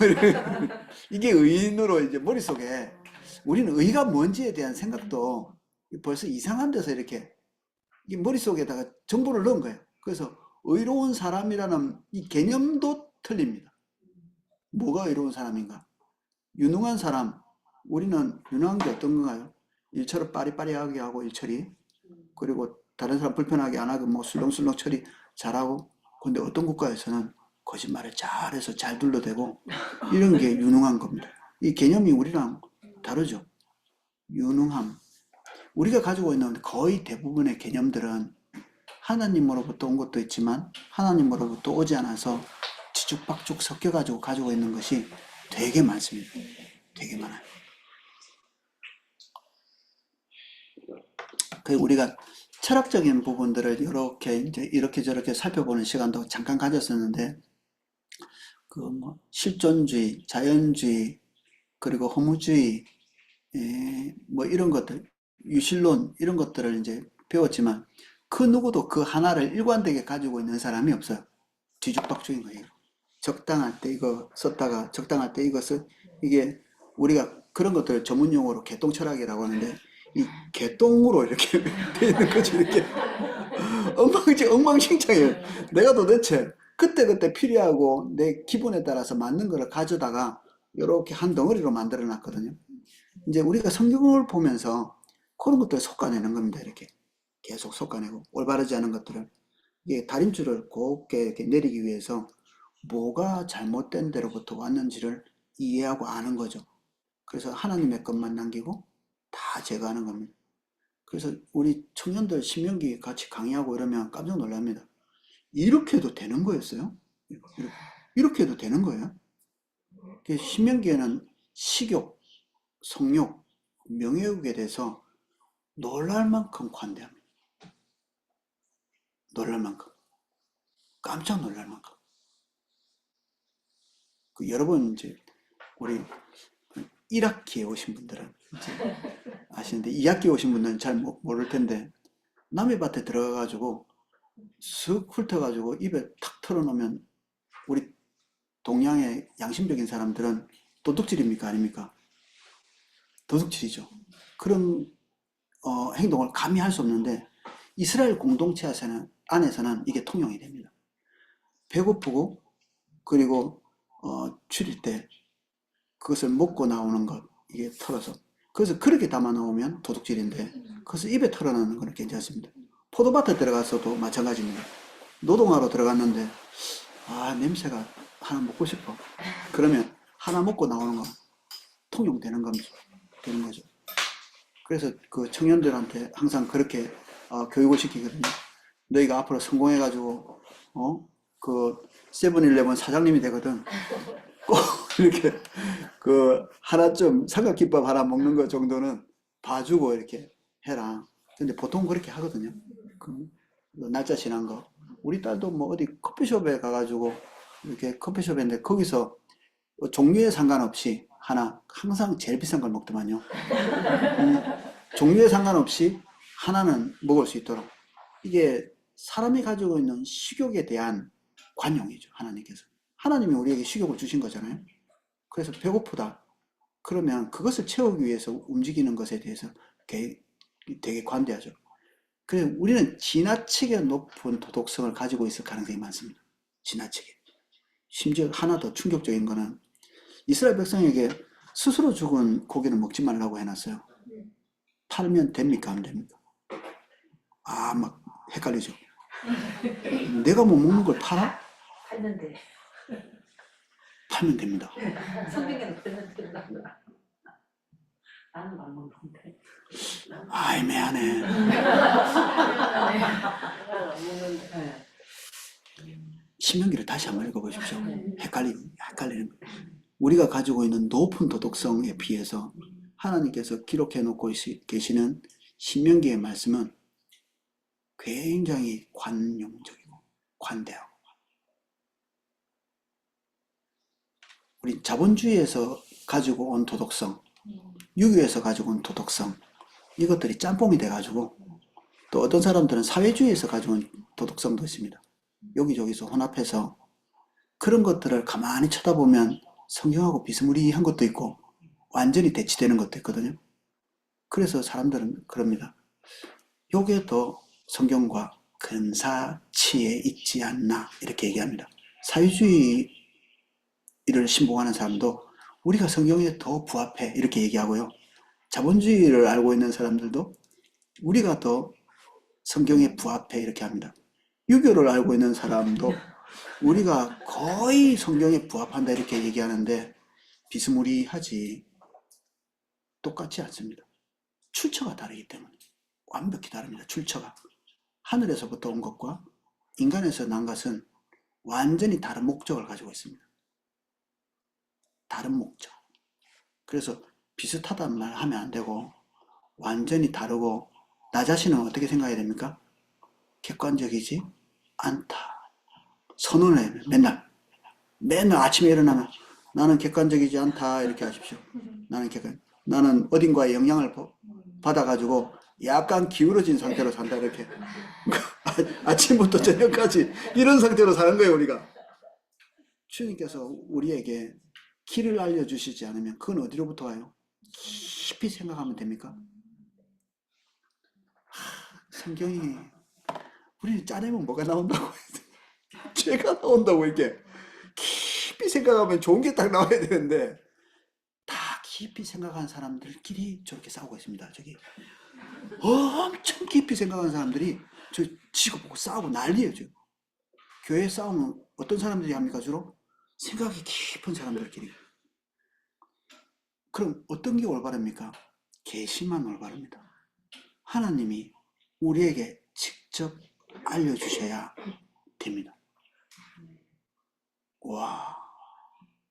[SPEAKER 1] 이게 의인으로 이제 머릿속에 우리는 의가 뭔지에 대한 생각도 벌써 이상한 데서 이렇게 머릿속에다가 정보를 넣은 거예요. 그래서 의로운 사람이라는 이 개념도 틀립니다. 뭐가 의로운 사람인가? 유능한 사람, 우리는 유능한 게 어떤 건가요? 일처리 빠리빠리하게 하고 일처리, 그리고 다른 사람 불편하게 안 하고 뭐 술렁술렁 처리 잘하고. 근데 어떤 국가에서는 거짓말을 잘해서 잘 둘러대고 이런 게 유능한 겁니다. 이 개념이 우리랑 다르죠. 유능함. 우리가 가지고 있는 거의 대부분의 개념들은 하나님으로부터 온 것도 있지만 하나님으로부터 오지 않아서 뒤죽박죽 섞여가지고 가지고 있는 것이 되게 많습니다. 되게 많아요. 그 우리가 철학적인 부분들을 이렇게 이제 이렇게 저렇게 살펴보는 시간도 잠깐 가졌었는데 그 뭐 실존주의, 자연주의, 그리고 허무주의, 뭐 이런 것들, 유실론 이런 것들을 이제 배웠지만 그 누구도 그 하나를 일관되게 가지고 있는 사람이 없어요. 뒤죽박죽인 거예요. 적당할 때 이거 썼다가 적당할 때 이거 썼 이게 우리가 그런 것들 전문 용어로 개똥철학이라고 하는데 이 개똥으로 이렇게 돼 있는 거지. 이렇게 엉망진창이에요. 내가 도대체 그때그때 필요하고 내 기분에 따라서 맞는 거를 가져다가 이렇게 한 덩어리로 만들어 놨거든요. 이제 우리가 성경을 보면서 그런 것들을 솎아내는 겁니다. 이렇게 계속 솎아내고 올바르지 않은 것들을 이게 다림줄을 곱게 이렇게 내리기 위해서 뭐가 잘못된 데로부터 왔는지를 이해하고 아는 거죠. 그래서 하나님의 것만 남기고 다 제거하는 겁니다. 그래서 우리 청년들 신명기 같이 강의하고 이러면 깜짝 놀랍니다. 이렇게 해도 되는 거였어요? 이렇게 해도 되는 거예요? 신명기에는 식욕, 성욕, 명예욕에 대해서 놀랄 만큼 관대합니다. 놀랄 만큼. 깜짝 놀랄 만큼. 여러분, 이제, 우리 1학기에 오신 분들은 이제 아시는데, 2학기에 오신 분들은 잘 모를 텐데, 남의 밭에 들어가가지고, 쓱 훑어가지고 입에 탁 털어놓으면, 우리 동양의 양심적인 사람들은 도둑질입니까? 아닙니까? 도둑질이죠. 그런 행동을 감히 할 수 없는데 이스라엘 공동체 안에서는 이게 통용이 됩니다. 배고프고 그리고 줄일 때 그것을 먹고 나오는 것 이게 털어서 그래서 그렇게 담아 놓으면 도둑질인데 그것을 입에 털어넣는 건 괜찮습니다. 포도밭에 들어가서도 마찬가지입니다. 노동하러 들어갔는데 냄새가 하나 먹고 싶어. 그러면 하나 먹고 나오는 거 통용되는 되는 거죠. 그래서 그 청년들한테 항상 그렇게 교육을 시키거든요. 너희가 앞으로 성공해가지고 그 세븐일레븐 사장님이 되거든. 꼭 이렇게 그 하나쯤 삼각김밥 하나 먹는 거 정도는 봐주고 이렇게 해라. 근데 보통 그렇게 하거든요. 그 날짜 지난 거. 우리 딸도 뭐 어디 커피숍에 가가지고 이렇게 커피숍인데 거기서 종류에 상관없이 하나 항상 제일 비싼 걸 먹더만요. 종류에 상관없이 하나는 먹을 수 있도록 이게 사람이 가지고 있는 식욕에 대한 관용이죠. 하나님께서 하나님이 우리에게 식욕을 주신 거잖아요. 그래서 배고프다 그러면 그것을 채우기 위해서 움직이는 것에 대해서 되게 관대하죠. 그래서 우리는 지나치게 높은 도덕성을 가지고 있을 가능성이 많습니다. 지나치게. 심지어 하나 더 충격적인 거는 이스라엘 백성에게 스스로 죽은 고기는 먹지 말라고 해놨어요. 팔면 됩니까? 안 됩니까? 막 헷갈리죠. 내가 뭐 먹는 걸 팔아?
[SPEAKER 2] 팔는데.
[SPEAKER 1] 팔면 됩니다.
[SPEAKER 2] 성경에는 팔면 된다. 나는 안 먹는데.
[SPEAKER 1] 애매하네. 신명기를 다시 한번 읽어보십시오. 헷갈리는 거예요. 우리가 가지고 있는 높은 도덕성에 비해서 하나님께서 기록해 놓고 계시는 신명기의 말씀은 굉장히 관용적이고 관대하고 우리 자본주의에서 가지고 온 도덕성, 유교에서 가지고 온 도덕성 이것들이 짬뽕이 돼가지고 또 어떤 사람들은 사회주의에서 가지고 온 도덕성도 있습니다. 여기저기서 혼합해서 그런 것들을 가만히 쳐다보면 성경하고 비스무리한 것도 있고 완전히 대치되는 것도 있거든요. 그래서 사람들은 그럽니다. 요게 더 성경과 근사치에 있지 않나 이렇게 얘기합니다. 사회주의를 신봉하는 사람도 우리가 성경에 더 부합해 이렇게 얘기하고요. 자본주의를 알고 있는 사람들도 우리가 더 성경에 부합해 이렇게 합니다. 유교를 알고 있는 사람도 우리가 거의 성경에 부합한다 이렇게 얘기하는데 비스무리하지 똑같지 않습니다. 출처가 다르기 때문에 완벽히 다릅니다. 출처가 하늘에서부터 온 것과 인간에서 난 것은 완전히 다른 목적을 가지고 있습니다. 다른 목적. 그래서 비슷하다는 말 하면 안 되고 완전히 다르고 나 자신은 어떻게 생각해야 됩니까? 객관적이지 않다. 선언을 해요. 맨날 아침에 일어나면 나는 객관적이지 않다 이렇게 하십시오. 나는 어딘가에 영향을 받아가지고 약간 기울어진 상태로 산다 이렇게. 아침부터 저녁까지 이런 상태로 사는 거예요 우리가. 주님께서 우리에게 길을 알려주시지 않으면 그건 어디로부터 와요? 깊이 생각하면 됩니까? 성경이 우리는 짜내면 뭐가 나온다고 죄가 나온다고 이렇게 깊이 생각하면 좋은 게 딱 나와야 되는데 다 깊이 생각하는 사람들끼리 저렇게 싸우고 있습니다. 저기 엄청 깊이 생각하는 사람들이 저 지고 보고 싸우고 난리예요. 지금. 교회 싸움은 어떤 사람들이 합니까? 주로 생각이 깊은 사람들끼리. 그럼 어떤 게 올바릅니까? 계시만 올바릅니다. 하나님이 우리에게 직접 알려주셔야 됩니다. 와,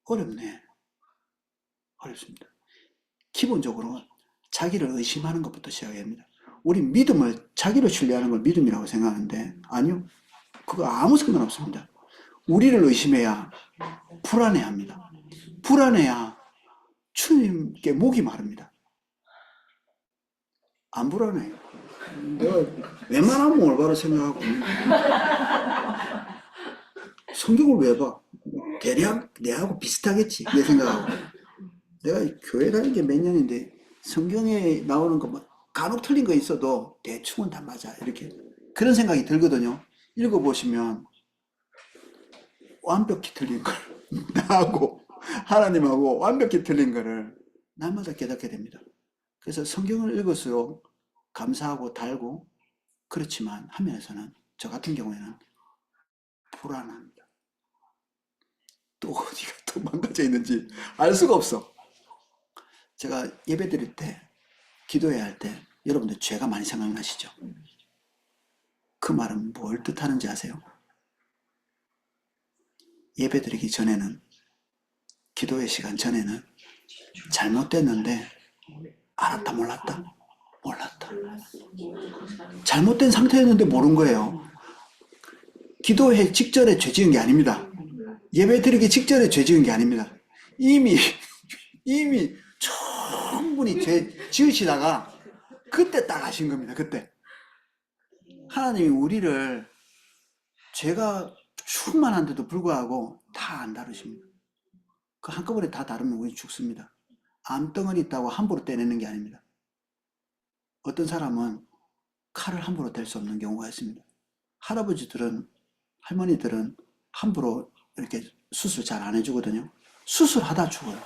[SPEAKER 1] 어렵네. 어렵습니다. 기본적으로 자기를 의심하는 것부터 시작해야 합니다. 우리 믿음을, 자기를 신뢰하는 걸 믿음이라고 생각하는데, 아니요. 그거 아무 상관없습니다. 우리를 의심해야 불안해합니다. 불안해야 주님께 목이 마릅니다. 안 불안해요. 내가 웬만하면 올바로 생각하고 성경을 왜 봐? 대략 내하고 비슷하겠지 내 생각하고. 내가 교회 다닌 게 몇 년인데 성경에 나오는 거 뭐 간혹 틀린 거 있어도 대충은 다 맞아 이렇게 그런 생각이 들거든요. 읽어보시면 완벽히 틀린 걸 나하고 하나님하고 완벽히 틀린 거를 날마다 깨닫게 됩니다. 그래서 성경을 읽을수록 감사하고 달고 그렇지만 한면에서는 저 같은 경우에는 불안합니다. 또 어디가 또 망가져 있는지 알 수가 없어. 제가 예배 드릴 때 기도해야 할 때 여러분들 죄가 많이 생각나시죠? 그 말은 뭘 뜻하는지 아세요? 예배 드리기 전에는 기도의 시간 전에는 잘못됐는데 알았다 몰랐다? 몰랐다. 잘못된 상태였는데 모른 거예요. 기도회 직전에 죄 지은 게 아닙니다. 예배 드리기 직전에 죄 지은 게 아닙니다. 이미 충분히 죄 지으시다가 그때 딱 하신 겁니다. 그때. 하나님이 우리를 죄가 충만한데도 불구하고 다 안 다루십니다. 그 한꺼번에 다 다루면 우리 죽습니다. 암덩어리 있다고 함부로 떼내는 게 아닙니다. 어떤 사람은 칼을 함부로 댈 수 없는 경우가 있습니다. 할아버지들은, 할머니들은 함부로 이렇게 수술 잘 안 해주거든요. 수술하다 죽어요.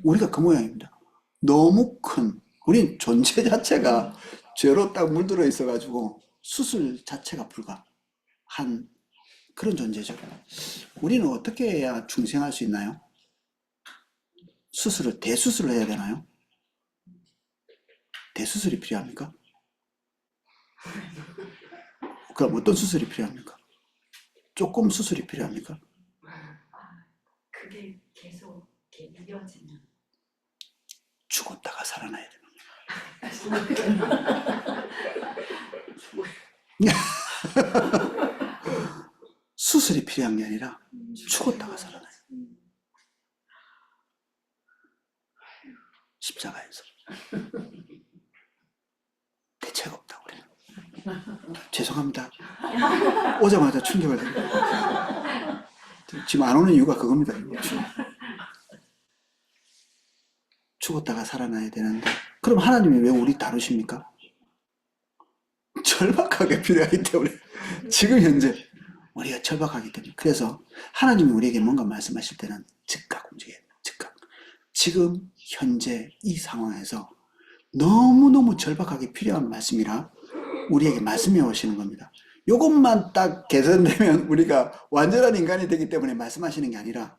[SPEAKER 1] 우리가 그 모양입니다. 너무 큰, 우린 존재 자체가 죄로 딱 물들어 있어가지고 수술 자체가 불가한 그런 존재죠. 우리는 어떻게 해야 중생할 수 있나요? 대수술을 해야 되나요? 대수술이 필요합니까? 그럼 어떤 수술이 필요합니까? 조금 수술이 필요합니까?
[SPEAKER 2] 그게 계속 이렇게 이어지는.
[SPEAKER 1] 죽었다가 살아나야 되는 수술이 필요한 게 아니라 죽었다가 살아나요. 십자가에서. 대책 없다 우리는. 죄송합니다. 오자마자 충격을 받아요. 지금 안 오는 이유가 그겁니다. 죽었다가 살아나야 되는데 그럼 하나님이 왜 우리 다루십니까? 절박하게 필요하기 때문에 지금 현재 우리가 절박하기 때문에 그래서 하나님이 우리에게 뭔가 말씀하실 때는 즉각 움직여야 돼요. 즉각. 지금 현재 이 상황에서 너무너무 절박하게 필요한 말씀이라 우리에게 말씀해 오시는 겁니다. 이것만 딱 개선되면 우리가 완전한 인간이 되기 때문에 말씀하시는 게 아니라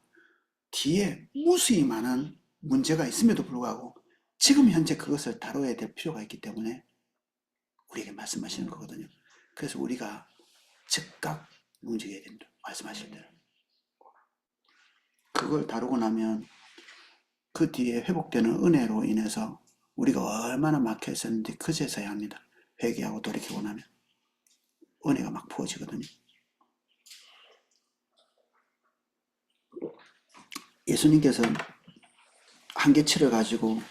[SPEAKER 1] 뒤에 무수히 많은 문제가 있음에도 불구하고 지금 현재 그것을 다뤄야 될 필요가 있기 때문에 우리에게 말씀하시는 거거든요. 그래서 우리가 즉각 움직여야 됩니다. 말씀하실 때는. 그걸 다루고 나면 그 뒤에 회복되는 은혜로 인해서 우리가 얼마나 막혀 있었는지 그제서야 합니다. 회개하고 돌이키고 나면 은혜가 막 부어지거든요. 예수님께서 한계치를 가지고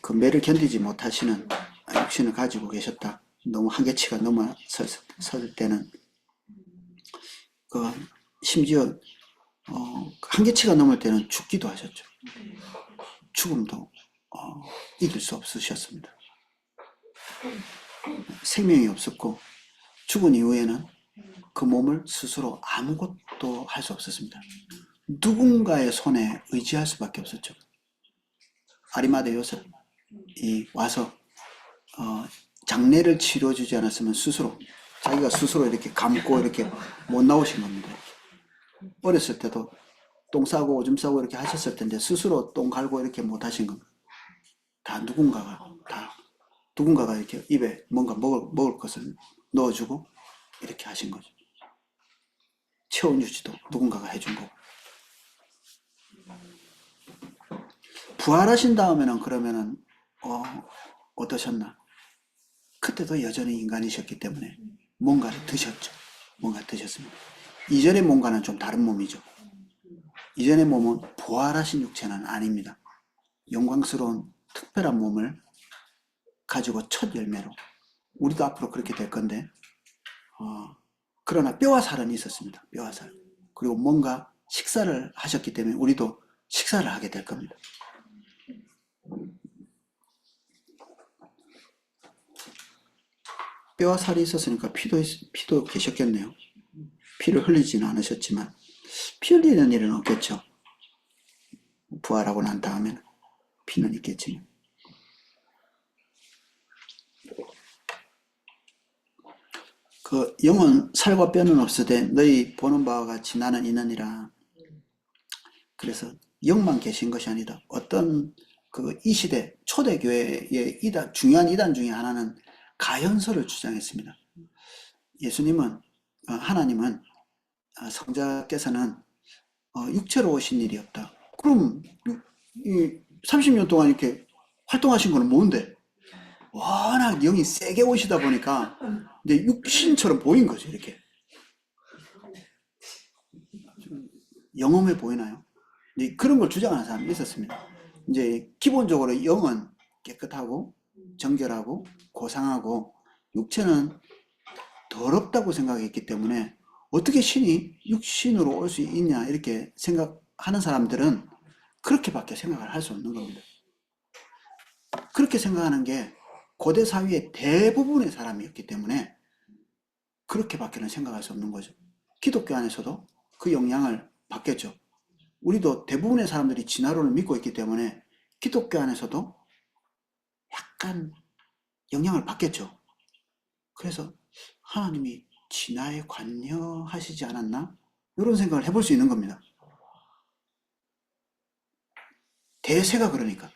[SPEAKER 1] 그 매를 견디지 못하시는 육신을 가지고 계셨다. 너무 한계치가 넘어설 때는 심지어 한계치가 넘을 때는 죽기도 하셨죠. 죽음도 이길 수 없으셨습니다. 생명이 없었고 죽은 이후에는 그 몸을 스스로 아무것도 할 수 없었습니다. 누군가의 손에 의지할 수밖에 없었죠. 아리마대 요셉이 와서 장례를 치러주지 않았으면 자기가 스스로 이렇게 감고 이렇게 못 나오신 겁니다. 어렸을 때도 똥 싸고 오줌 싸고 이렇게 하셨을 텐데 스스로 똥 갈고 이렇게 못 하신 겁니다. 다 누군가가 이렇게 입에 뭔가 먹을 것을 넣어주고 이렇게 하신 거죠. 채워주지도 누군가가 해준 거고. 부활하신 다음에는 그러면은 어떠셨나? 그때도 여전히 인간이셨기 때문에 뭔가를 드셨죠. 뭔가 드셨습니다. 이전의 몸과는 좀 다른 몸이죠. 이전의 몸은 부활하신 육체는 아닙니다. 영광스러운 특별한 몸을 가지고 첫 열매로 우리도 앞으로 그렇게 될 건데 그러나 뼈와 살은 있었습니다. 뼈와 살. 그리고 뭔가 식사를 하셨기 때문에 우리도 식사를 하게 될 겁니다. 뼈와 살이 있었으니까 피도 계셨겠네요. 피를 흘리지는 않으셨지만 피 흘리는 일은 없겠죠. 부활하고 난 다음에는 피는 있겠지. 그 영은 살과 뼈는 없으되 너희 보는 바와 같이 나는 있느니라. 그래서 영만 계신 것이 아니다. 어떤 이 시대 초대교회의 중요한 이단 중에 하나는 가연설을 주장했습니다. 하나님은 성자께서는 육체로 오신 일이 없다. 그럼 30년 동안 이렇게 활동하신 거는 뭔데? 워낙 영이 세게 오시다 보니까 이제 육신처럼 보인 거죠. 이렇게 영험해 보이나요? 그런 걸 주장하는 사람이 있었습니다. 이제 기본적으로 영은 깨끗하고 정결하고 고상하고 육체는 더럽다고 생각했기 때문에 어떻게 신이 육신으로 올 수 있냐 이렇게 생각하는 사람들은 그렇게밖에 생각을 할 수 없는 겁니다. 그렇게 생각하는 게 고대 사회의 대부분의 사람이었기 때문에 그렇게밖에는 생각할 수 없는 거죠. 기독교 안에서도 그 영향을 받겠죠. 우리도 대부분의 사람들이 진화론을 믿고 있기 때문에 기독교 안에서도 약간 영향을 받겠죠. 그래서 하나님이 진화에 관여하시지 않았나? 이런 생각을 해볼 수 있는 겁니다. 대세가 그러니까.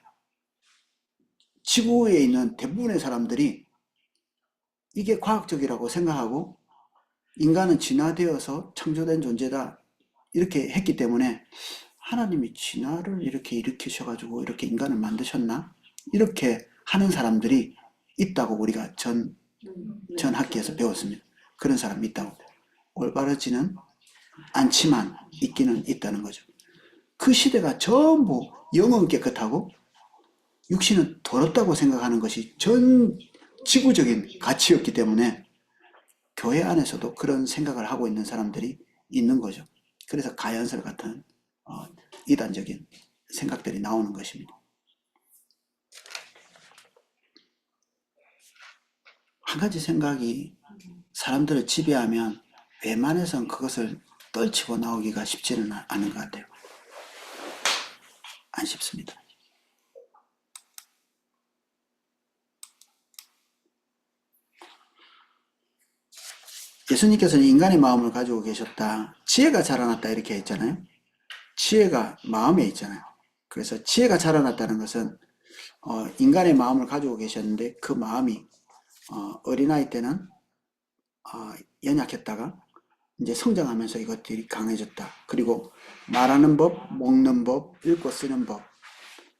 [SPEAKER 1] 지구에 있는 대부분의 사람들이 이게 과학적이라고 생각하고 인간은 진화되어서 창조된 존재다 이렇게 했기 때문에 하나님이 진화를 이렇게 일으키셔가지고 이렇게 인간을 만드셨나? 이렇게 하는 사람들이 있다고 우리가 전 학기에서 배웠습니다. 그런 사람이 있다고. 올바르지는 않지만 있기는 있다는 거죠. 그 시대가 전부 영은 깨끗하고 육신은 더럽다고 생각하는 것이 전 지구적인 가치였기 때문에 교회 안에서도 그런 생각을 하고 있는 사람들이 있는 거죠. 그래서 가연설 같은 이단적인 생각들이 나오는 것입니다. 한 가지 생각이 사람들을 지배하면 웬만해선 그것을 떨치고 나오기가 쉽지는 않은 것 같아요. 안 쉽습니다. 예수님께서는 인간의 마음을 가지고 계셨다. 지혜가 자라났다 이렇게 했잖아요. 지혜가 마음에 있잖아요. 그래서 지혜가 자라났다는 것은 인간의 마음을 가지고 계셨는데 그 마음이 어린아이 때는 연약했다가 이제 성장하면서 이것들이 강해졌다. 그리고 말하는 법, 먹는 법, 읽고 쓰는 법.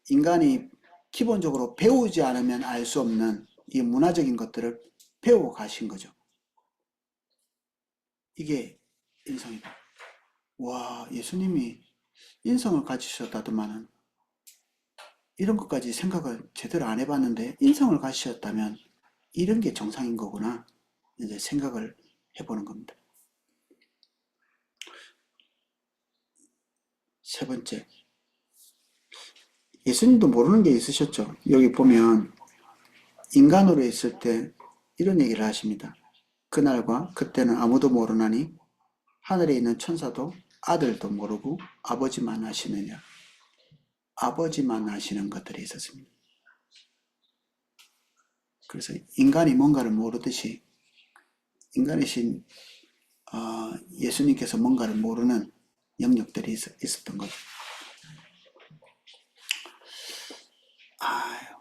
[SPEAKER 1] 인간이 기본적으로 배우지 않으면 알 수 없는 이 문화적인 것들을 배우고 가신 거죠. 이게 인성이다. 와, 예수님이 인성을 가지셨다더만은 이런 것까지 생각을 제대로 안 해봤는데 인성을 가지셨다면 이런 게 정상인 거구나. 이제 생각을 해보는 겁니다. 세 번째, 예수님도 모르는 게 있으셨죠. 여기 보면 인간으로 있을 때 이런 얘기를 하십니다. 그날과 그때는 아무도 모르나니 하늘에 있는 천사도 아들도 모르고 아버지만 아시느냐. 아버지만 아시는 것들이 있었습니다. 그래서 인간이 뭔가를 모르듯이 인간이신 예수님께서 뭔가를 모르는 영역들이 있었던 거죠. 아유,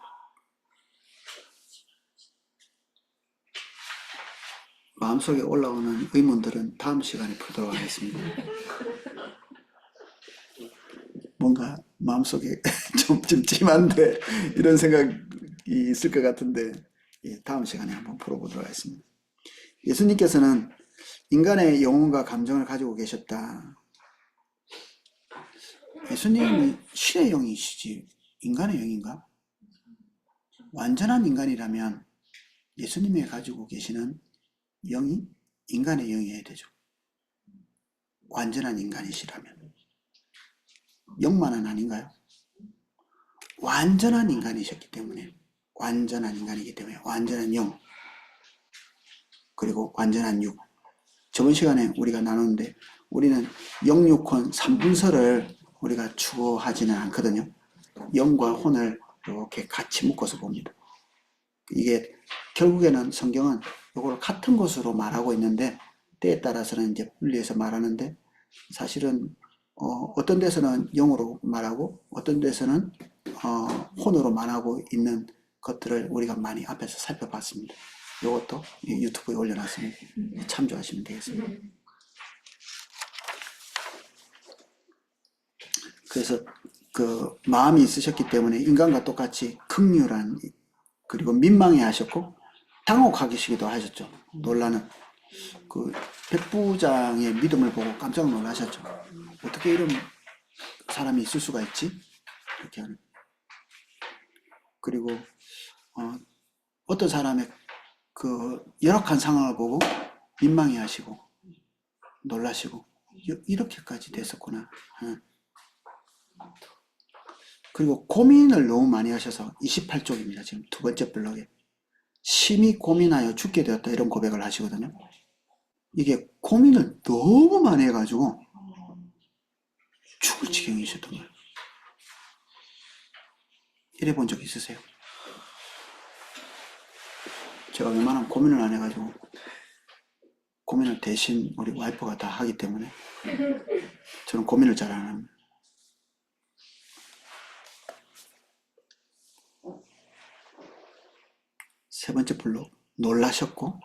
[SPEAKER 1] 마음속에 올라오는 의문들은 다음 시간에 풀도록 하겠습니다. 뭔가 마음속에 좀 찜찜한데 이런 생각이 있을 것 같은데 다음 시간에 한번 풀어보도록 하겠습니다. 예수님께서는 인간의 영혼과 감정을 가지고 계셨다. 예수님은 신의 영이시지 인간의 영인가? 완전한 인간이라면 예수님이 가지고 계시는 영이 인간의 영이어야 되죠. 완전한 인간이시라면. 영만은 아닌가요? 완전한 인간이셨기 때문에 완전한 인간이기 때문에 완전한 영 그리고 완전한 육. 저번 시간에 우리가 나눴는데 우리는 영육혼 3분서를 우리가 추구하지는 않거든요. 영과 혼을 이렇게 같이 묶어서 봅니다. 이게 결국에는 성경은 이걸 같은 것으로 말하고 있는데 때에 따라서는 이제 분리해서 말하는데 사실은 어떤 데서는 영으로 말하고 어떤 데서는 혼으로 말하고 있는 것들을 우리가 많이 앞에서 살펴봤습니다. 이것도 유튜브에 올려놨으니 참조하시면 되겠습니다. 그래서 그 마음이 있으셨기 때문에 인간과 똑같이 극률한 그리고 민망해 하셨고 당혹하시기도 하셨죠. 놀라는 그 백부장의 믿음을 보고 깜짝 놀라셨죠. 어떻게 이런 사람이 있을 수가 있지? 이렇게 하는. 그리고 어떤 사람의 그 열악한 상황을 보고 민망해 하시고 놀라시고 이렇게까지 됐었구나. 그리고 고민을 너무 많이 하셔서 28쪽입니다. 지금 두 번째 블럭에 심히 고민하여 죽게 되었다 이런 고백을 하시거든요. 이게 고민을 너무 많이 해가지고 죽을 지경이셨던 거예요. 이래 본 적 있으세요? 제가 웬만하면 고민을 안 해가지고 고민을 대신 우리 와이프가 다 하기 때문에 저는 고민을 잘 안 합니다. 세 번째 블록 놀라셨고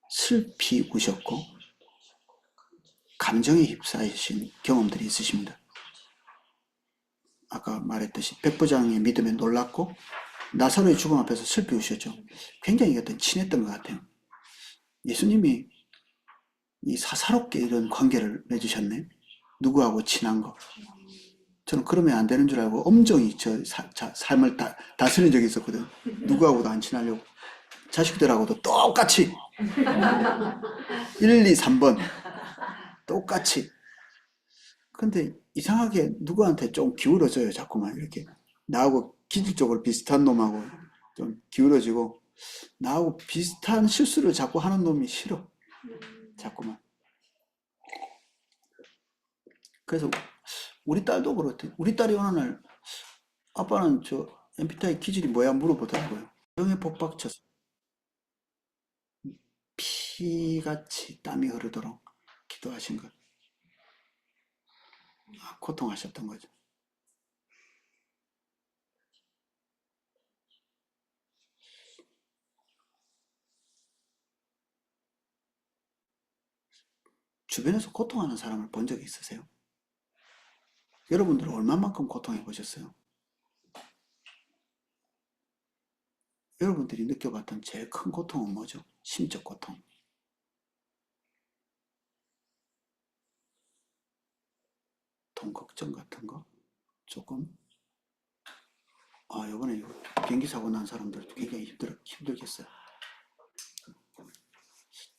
[SPEAKER 1] 슬피 우셨고 감정에 휩싸이신 경험들이 있으십니다. 아까 말했듯이 백부장의 믿음에 놀랐고 나사로의 죽음 앞에서 슬피 우셨죠. 굉장히 이것도 친했던 것 같아요. 예수님이 이 사사롭게 이런 관계를 맺으셨네. 누구하고 친한 거. 저는 그러면 안 되는 줄 알고 엄정히 삶을 다스린 적이 있었거든. 누구하고도 안 친하려고. 자식들하고도 똑같이 1, 2, 3번 똑같이. 근데 이상하게 누구한테 좀 기울어져요. 자꾸만 이렇게. 나하고 기질적으로 비슷한 놈하고 좀 기울어지고 나하고 비슷한 실수를 자꾸 하는 놈이 싫어. 자꾸만. 그래서 우리 딸도 그렇대. 우리 딸이 어느 날 아빠는 저 MBTI 기질이 뭐야 물어보더라고요. 영에 복박쳐서 피같이 땀이 흐르도록 기도하신 것. 고통하셨던 거죠. 주변에서 고통하는 사람을 본 적이 있으세요? 여러분들은 얼마만큼 고통해 보셨어요? 여러분들이 느껴봤던 제일 큰 고통은 뭐죠? 심적 고통. 돈 걱정 같은 거? 조금? 요번에 비행기 사고 난 사람들 굉장히 힘들겠어요.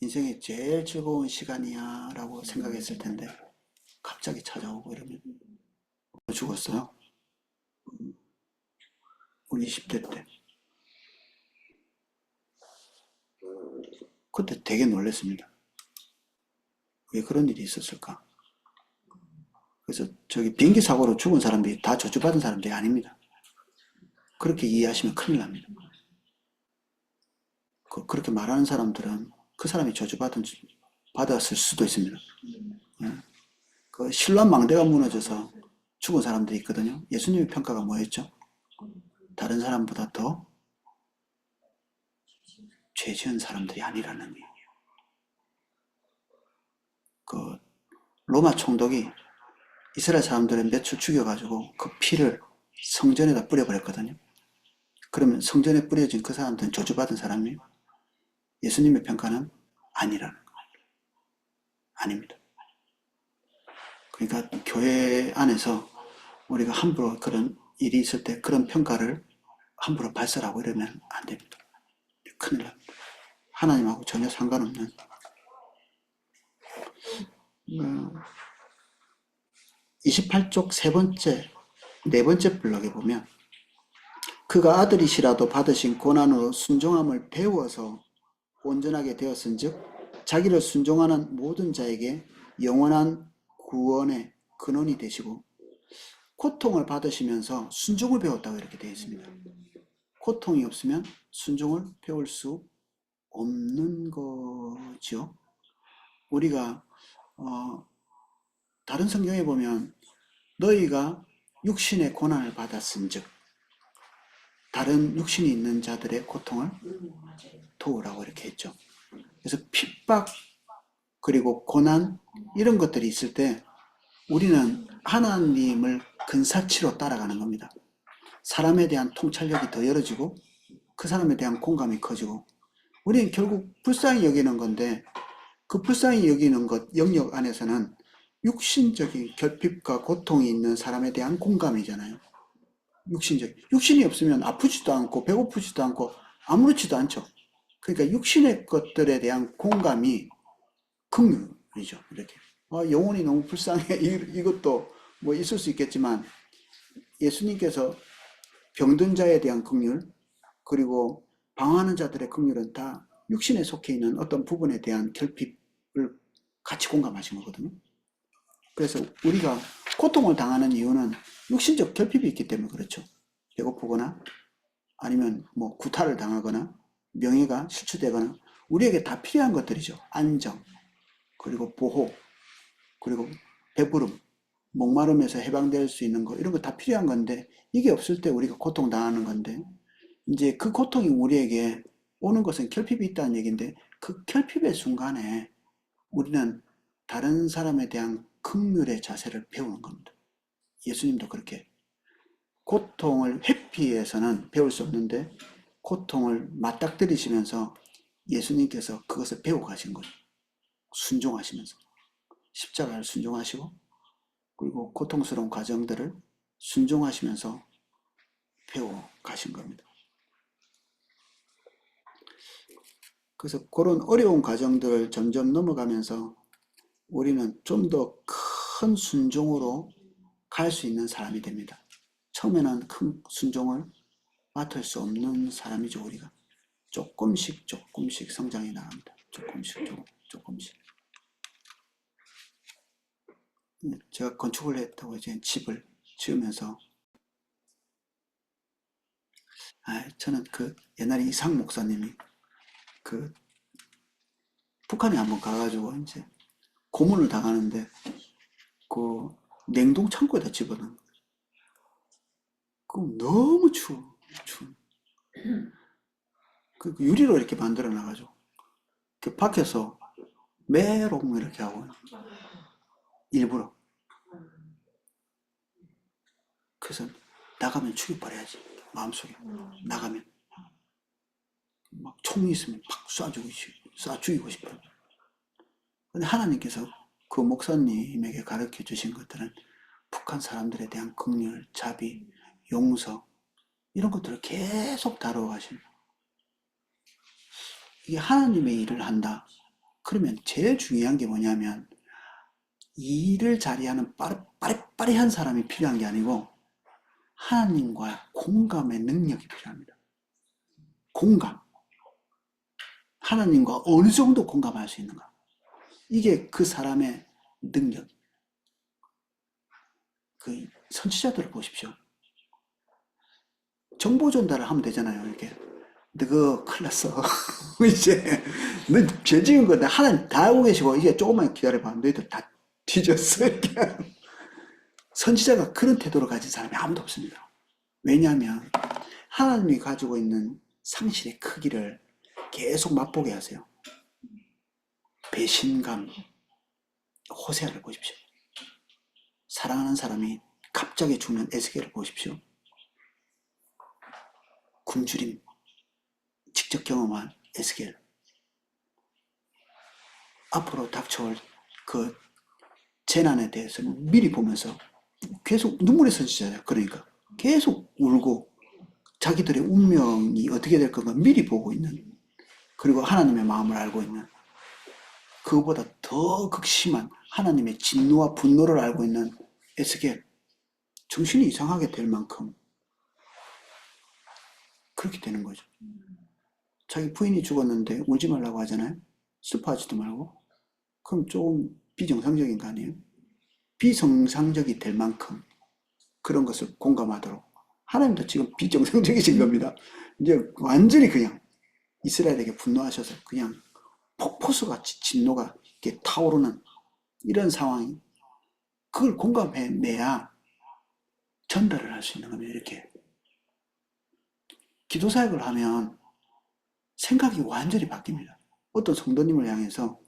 [SPEAKER 1] 인생의 제일 즐거운 시간이야 라고 생각했을 텐데 갑자기 찾아오고 이러면 죽었어요. 우리 20대 때. 그때 되게 놀랐습니다. 왜 그런 일이 있었을까? 그래서 저기 비행기 사고로 죽은 사람들이 다 저주받은 사람들이 아닙니다. 그렇게 이해하시면 큰일 납니다. 그렇게 말하는 사람들은 그 사람이 받았을 수도 있습니다. 예. 그 신란 망대가 무너져서 죽은 사람들이 있거든요. 예수님의 평가가 뭐였죠? 다른 사람보다 더 죄 지은 사람들이 아니라는 얘기예요. 그 로마 총독이 이스라엘 사람들을 몇초 죽여가지고 그 피를 성전에다 뿌려버렸거든요. 그러면 성전에 뿌려진 그 사람들은 저주받은 사람이에요? 예수님의 평가는 아니라는 거예요. 아닙니다. 그러니까 교회 안에서 우리가 함부로 그런 일이 있을 때 그런 평가를 함부로 발설하고 이러면 안 됩니다. 큰일 납니다. 하나님하고 전혀 상관없는 28쪽 네 번째 블럭에 보면 그가 아들이시라도 받으신 고난으로 순종함을 배워서 온전하게 되었은즉 자기를 순종하는 모든 자에게 영원한 구원의 근원이 되시고 고통을 받으시면서 순종을 배웠다고 이렇게 되어 있습니다. 고통이 없으면 순종을 배울 수 없는 거죠. 우리가 다른 성경에 보면 너희가 육신의 고난을 받았은즉 다른 육신이 있는 자들의 고통을 도우라고 이렇게 했죠. 그래서 핍박 그리고 고난 이런 것들이 있을 때 우리는 하나님을 근사치로 따라가는 겁니다. 사람에 대한 통찰력이 더 열어지고 그 사람에 대한 공감이 커지고 우리는 결국 불쌍히 여기는 건데 그 불쌍히 여기는 것 영역 안에서는 육신적인 결핍과 고통이 있는 사람에 대한 공감이잖아요. 육신이 없으면 아프지도 않고 배고프지도 않고 아무렇지도 않죠. 그러니까 육신의 것들에 대한 공감이 긍휼이죠. 이렇게 영혼이 너무 불쌍해 이것도 뭐 있을 수 있겠지만 예수님께서 병든 자에 대한 긍휼 그리고 방황하는 자들의 긍휼은 다 육신에 속해 있는 어떤 부분에 대한 결핍을 같이 공감하신 거거든요. 그래서 우리가 고통을 당하는 이유는 육신적 결핍이 있기 때문에 그렇죠. 배고프거나 아니면 뭐 구타를 당하거나 명예가 실추되거나 우리에게 다 필요한 것들이죠. 안정, 그리고 보호, 그리고 배부름, 목마름에서 해방될 수 있는 거 이런 거 다 필요한 건데 이게 없을 때 우리가 고통당하는 건데 이제 그 고통이 우리에게 오는 것은 결핍이 있다는 얘기인데 그 결핍의 순간에 우리는 다른 사람에 대한 긍휼의 자세를 배우는 겁니다. 예수님도 그렇게 고통을 회피해서는 배울 수 없는데 고통을 맞닥뜨리시면서 예수님께서 그것을 배워 가신 거예요. 순종하시면서 십자가를 순종하시고 그리고 고통스러운 과정들을 순종하시면서 배워 가신 겁니다. 그래서 그런 어려운 과정들을 점점 넘어가면서 우리는 좀 더 큰 순종으로 갈 수 있는 사람이 됩니다. 처음에는 큰 순종을 맡을 수 없는 사람이죠, 우리가. 조금씩 성장해 나갑니다. 조금씩. 제가 건축을 했다고 이제 집을 지으면서 저는 그 옛날에 이상 목사님이 그 북한에 한번 가가지고 이제 고문을 당하는데 그 냉동 창고에다 집어넣은 거예요. 그럼 너무 추워. 그 유리로 이렇게 만들어 놔가지고 그 밖에서 메롱 이렇게 하고 일부러 그래서 나가면 죽여버려야지 마음속에 나가면 막 총이 있으면 팍 쏴 죽이고 싶어요. 근데 하나님께서 그 목사님에게 가르쳐 주신 것들은 북한 사람들에 대한 긍휼, 자비, 용서 이런 것들을 계속 다루어 가십니다. 이게 하나님의 일을 한다. 그러면 제일 중요한 게 뭐냐면 이 일을 잘하는 빠리빠리한 사람이 필요한 게 아니고 하나님과 공감의 능력이 필요합니다. 공감. 하나님과 어느 정도 공감할 수 있는가. 이게 그 사람의 능력. 그 선지자들을 보십시오. 정보 전달을 하면 되잖아요, 이렇게. 너그 큰일 났어. 이제 너 죄 지은 건데 하나님 다 알고 계시고 이제 조금만 기다려봐. 너희들 다 뒤졌어. 이렇게. 선지자가 그런 태도를 가진 사람이 아무도 없습니다. 왜냐하면 하나님이 가지고 있는 상실의 크기를 계속 맛보게 하세요. 배신감, 호세아를 보십시오. 사랑하는 사람이 갑자기 죽는 에스겔을 보십시오. 굶주림, 직접 경험한 에스겔. 앞으로 닥쳐올 그 재난에 대해서 미리 보면서 계속 눈물의 선지자예요. 그러니까 계속 울고 자기들의 운명이 어떻게 될 건가 미리 보고 있는, 그리고 하나님의 마음을 알고 있는, 그거보다 더 극심한 하나님의 진노와 분노를 알고 있는 에스겔. 정신이 이상하게 될 만큼 그렇게 되는 거죠. 자기 부인이 죽었는데 울지 말라고 하잖아요. 슬퍼하지도 말고. 그럼 조금 비정상적인 거 아니에요? 비정상적이 될 만큼 그런 것을 공감하도록 하나님도 지금 비정상적이신 겁니다. 이제 완전히 그냥 이스라엘에게 분노하셔서 그냥 폭포수같이 진노가 이렇게 타오르는 이런 상황이, 그걸 공감해내야 전달을 할 수 있는 겁니다. 이렇게 기도 사역을 하면 생각이 완전히 바뀝니다. 어떤 성도님을 향해서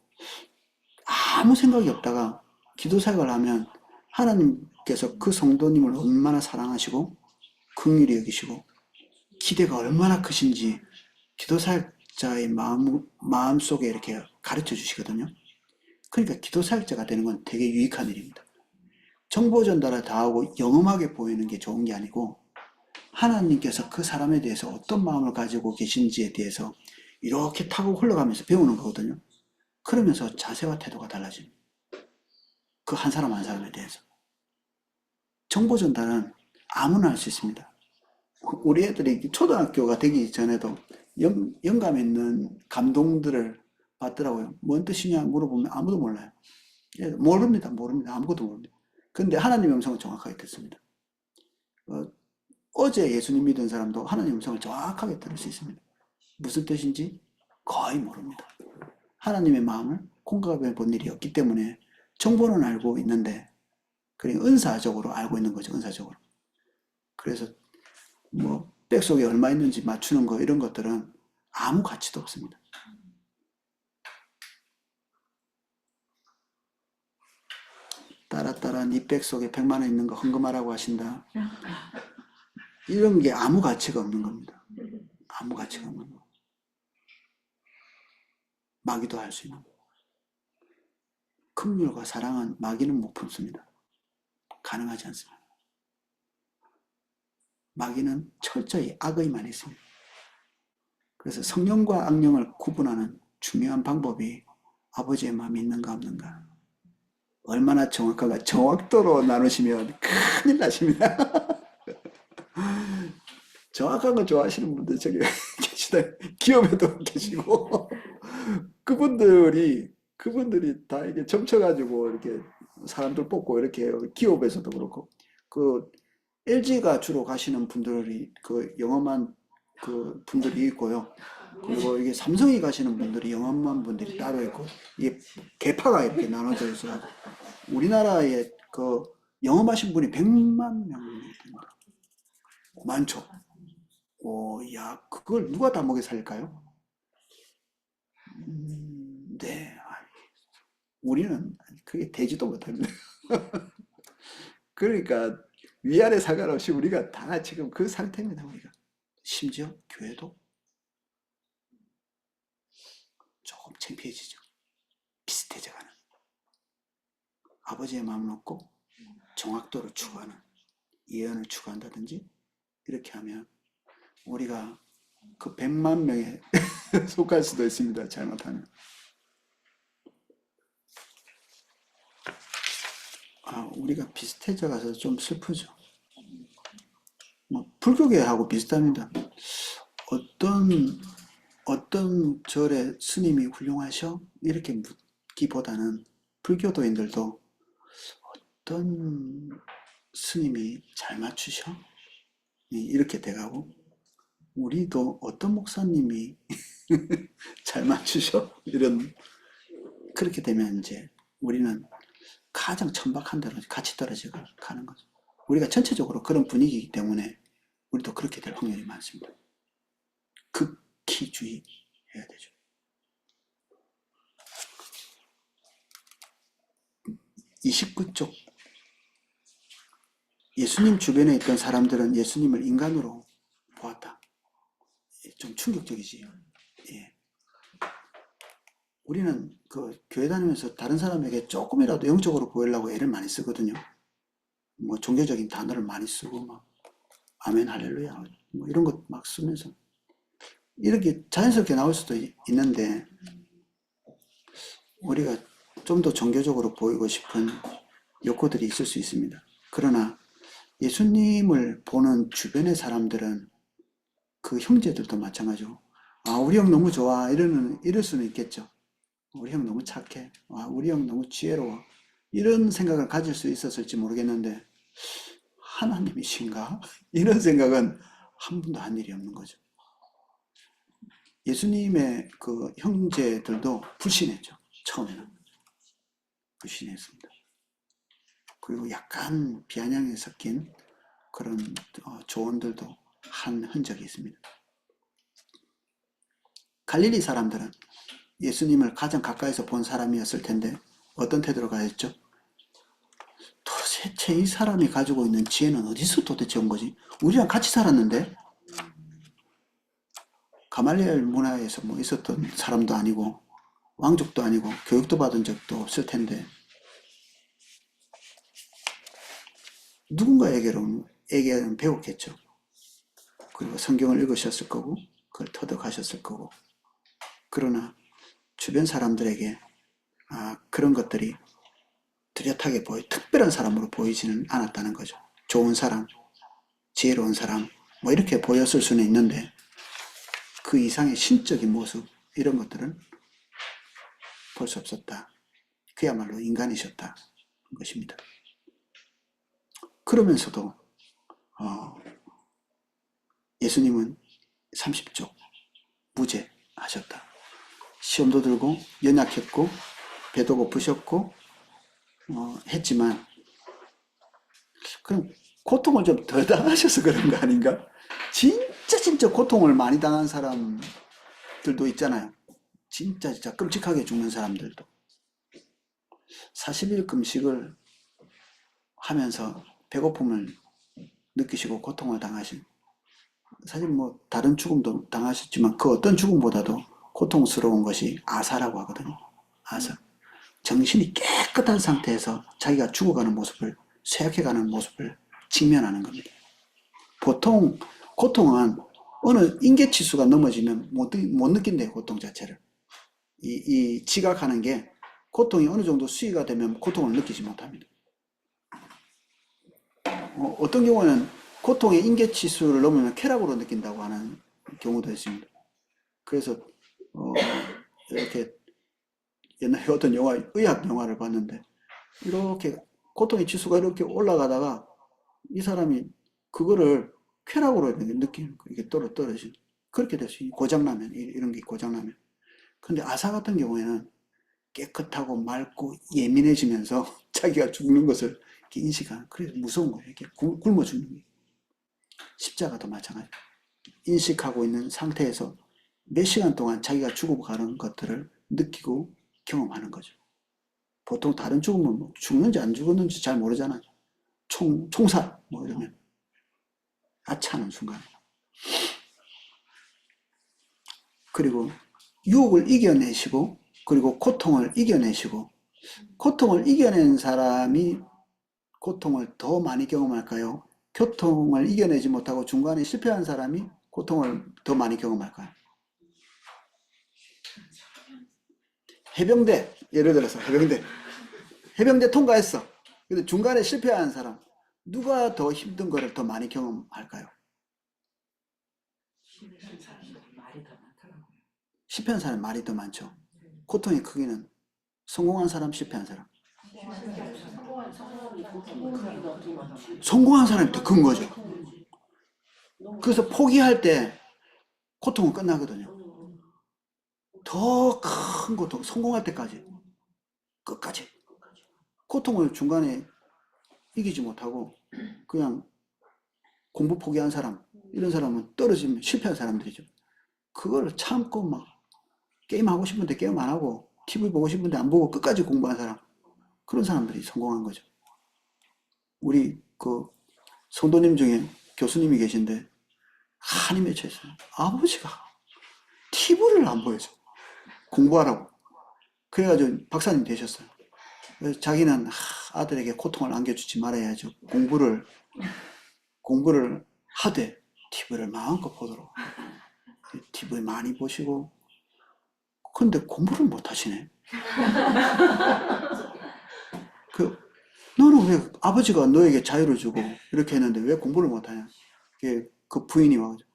[SPEAKER 1] 아무 생각이 없다가 기도 사역을 하면 하나님께서 그 성도님을 얼마나 사랑하시고 긍휼히 여기시고 기대가 얼마나 크신지 기도 사역자의 마음속에 이렇게 가르쳐 주시거든요. 그러니까 기도 사역자가 되는 건 되게 유익한 일입니다. 정보 전달을 다 하고 영험하게 보이는 게 좋은 게 아니고 하나님께서 그 사람에 대해서 어떤 마음을 가지고 계신지에 대해서 이렇게 타고 흘러가면서 배우는 거거든요. 그러면서 자세와 태도가 달라집니다. 그 한 사람 한 사람에 대해서. 정보 전달은 아무나 할 수 있습니다. 우리 애들이 초등학교가 되기 전에도 영감 있는 감동들을 받더라고요. 뭔 뜻이냐 물어보면 아무도 몰라요. 모릅니다. 아무것도 모릅니다. 근데 하나님의 음성은 정확하게 듣습니다. 어제 예수님 믿은 사람도 하나님의 음성을 정확하게 들을 수 있습니다. 무슨 뜻인지 거의 모릅니다. 하나님의 마음을 공감해 본 일이 없기 때문에 정보는 알고 있는데, 그러니까 은사적으로 알고 있는 거죠. 은사적으로. 그래서 뭐 백속에 얼마 있는지 맞추는 거, 이런 것들은 아무 가치도 없습니다. 따라 네 백속에 100만 원 있는 거 헌금하라고 하신다. 이런 게 아무 가치가 없는 겁니다. 아무 가치가 없는 거. 마귀도 할 수 있는 거. 긍휼과 사랑은 마귀는 못 품습니다. 가능하지 않습니다. 마귀는 철저히 악의만 있습니다. 그래서 성령과 악령을 구분하는 중요한 방법이 아버지의 마음이 있는가 없는가. 얼마나 정확한가. 정확도로 나누시면 큰일 나십니다. 정확한 거 좋아하시는 분들 저기 계시다. 기업에도 계시고 그분들이 다 이게 점쳐가지고 이렇게 사람들 뽑고 이렇게 해요. 기업에서도 그렇고 그 LG가 주로 가시는 분들이 그 영험한 그 분들이 있고요. 그리고 이게 삼성이 가시는 분들이 영험한 분들이 따로 있고, 이게 계파가 이렇게 나눠져 있어요. 우리나라에 그 영험하신 분이 100만 명이 됩니다. 많죠. 야, 그걸 누가 다 먹여 살릴까요? 네. 우리는 그게 되지도 못합니다. 그러니까 위아래 상관없이 우리가 다 지금 그 상태입니다. 우리가. 심지어 교회도 조금 창피해지죠. 비슷해져가는. 아버지의 마음을 얻고 정확도를 추구하는, 예언을 추구한다든지 이렇게 하면 우리가 그 100만 명에 속할 수도 있습니다. 잘못하면. 우리가 비슷해져 가서 좀 슬프죠. 뭐 불교계하고 비슷합니다. 어떤 절의 스님이 훌륭하셔? 이렇게 묻기보다는 불교도인들도 어떤 스님이 잘 맞추셔? 이렇게 돼가고, 우리도 어떤 목사님이 잘 맞추셔? 그렇게 되면 이제 우리는 가장 천박한 대로 같이 떨어지고 가는 거죠. 우리가 전체적으로 그런 분위기이기 때문에 우리도 그렇게 될 확률이 많습니다. 극히 주의해야 되죠. 29쪽. 예수님 주변에 있던 사람들은 예수님을 인간으로 보았다. 좀 충격적이지. 예. 우리는 그 교회 다니면서 다른 사람에게 조금이라도 영적으로 보이려고 애를 많이 쓰거든요. 뭐 종교적인 단어를 많이 쓰고 막 아멘 할렐루야 뭐 이런 것 막 쓰면서 이렇게 자연스럽게 나올 수도 있는데 우리가 좀 더 종교적으로 보이고 싶은 욕구들이 있을 수 있습니다. 그러나 예수님을 보는 주변의 사람들은 그 형제들도 마찬가지고 아 우리 형 너무 좋아 이럴 수는 있겠죠. 우리 형 너무 착해. 아 우리 형 너무 지혜로워. 이런 생각을 가질 수 있었을지 모르겠는데 하나님이신가? 이런 생각은 한 번도 한 일이 없는 거죠. 예수님의 그 형제들도 불신했죠. 처음에는. 불신했습니다. 그리고 약간 비아냥이 섞인 그런 조언들도 한 흔적이 있습니다. 갈릴리 사람들은 예수님을 가장 가까이서 본 사람이었을 텐데 어떤 태도로 가했죠? 도대체 이 사람이 가지고 있는 지혜는 어디서 도대체 온 거지? 우리랑 같이 살았는데 가말리엘 문화에서 뭐 있었던 사람도 아니고 왕족도 아니고 교육도 받은 적도 없을 텐데 누군가에게는 배웠겠죠. 그리고 성경을 읽으셨을 거고 그걸 터득하셨을 거고 그러나 주변 사람들에게 그런 것들이 뚜렷하게 특별한 사람으로 보이지는 않았다는 거죠. 좋은 사람, 지혜로운 사람 뭐 이렇게 보였을 수는 있는데 그 이상의 신적인 모습 이런 것들은 볼 수 없었다. 그야말로 인간이셨다. 것입니다. 그러면서도 예수님은 30쪽 무죄하셨다. 시험도 들고 연약했고 배도 고프셨고 했지만 그럼 고통을 좀 덜 당하셔서 그런 거 아닌가? 진짜 고통을 많이 당한 사람들도 있잖아요. 진짜 끔찍하게 죽는 사람들도 40일 금식을 하면서 배고픔을 느끼시고 고통을 당하신 사실 뭐 다른 죽음도 당하셨지만 그 어떤 죽음보다도 고통스러운 것이 아사라고 하거든요. 아사. 정신이 깨끗한 상태에서 자기가 죽어가는 모습을 쇠약해가는 모습을 직면하는 겁니다. 보통 고통은 어느 인계치수가 넘어지면 못 느낀대요. 고통 자체를. 이 지각하는 게 고통이 어느 정도 수위가 되면 고통을 느끼지 못합니다. 어떤 경우는 고통의 인계치수를 넘으면 쾌락으로 느낀다고 하는 경우도 있습니다. 그래서 이렇게 옛날에 어떤 영화, 의학 영화를 봤는데 이렇게 고통의 지수가 이렇게 올라가다가 이 사람이 그거를 쾌락으로 느끼는 거예요. 이게 떨어지는. 그렇게 될 수 있어요. 고장나면, 이런 게 고장나면. 근데 아사 같은 경우에는 깨끗하고 맑고 예민해지면서 자기가 죽는 것을 이렇게 인식하는, 그래서 무서운 거예요. 이렇게 굶어 죽는 게. 십자가도 마찬가지. 인식하고 있는 상태에서 몇 시간 동안 자기가 죽어가는 것들을 느끼고 경험하는 거죠. 보통 다른 죽음은 뭐 죽는지 안 죽었는지 잘 모르잖아요. 총살, 뭐 이러면. 아차하는 순간. 그리고 유혹을 이겨내시고, 그리고 고통을 이겨내시고, 고통을 이겨낸 사람이 고통을 더 많이 경험할까요? 고통을 이겨내지 못하고 중간에 실패한 사람이 고통을 더 많이 경험할까요? 해병대, 예를 들어서 해병대 통과했어. 근데 중간에 실패한 사람, 누가 더 힘든 거를 더 많이 경험할까요? 실패한 사람이 말이 더 많죠. 고통의 크기는 성공한 사람, 실패한 사람. 성공한 사람이 더 큰 거죠. 그래서 포기할 때 고통은 끝나거든요. 더 큰 고통, 성공할 때까지, 끝까지. 고통을 중간에 이기지 못하고 그냥 공부 포기한 사람, 이런 사람은 떨어지면 실패한 사람들이죠. 그걸 참고 막 게임하고 싶은데 게임 안 하고 TV 보고 싶은데 안 보고 끝까지 공부한 사람, 그런 사람들이 성공한 거죠. 우리 그 성도님 중에 교수님이 계신데 한이 맺혀 있어요. 아버지가 TV를 안 보여줘. 공부하라고. 그래가지고 박사님 되셨어요. 그래서 자기는 아들에게 고통을 안겨주지 말아야죠. 공부를 하되 TV를 마음껏 보도록. TV 많이 보시고. 근데 공부를 못 하시네. 그, 너는 왜 아버지가 너에게 자유를 주고 이렇게 했는데 왜 공부를 못 하냐? 그 부인이 와가지고.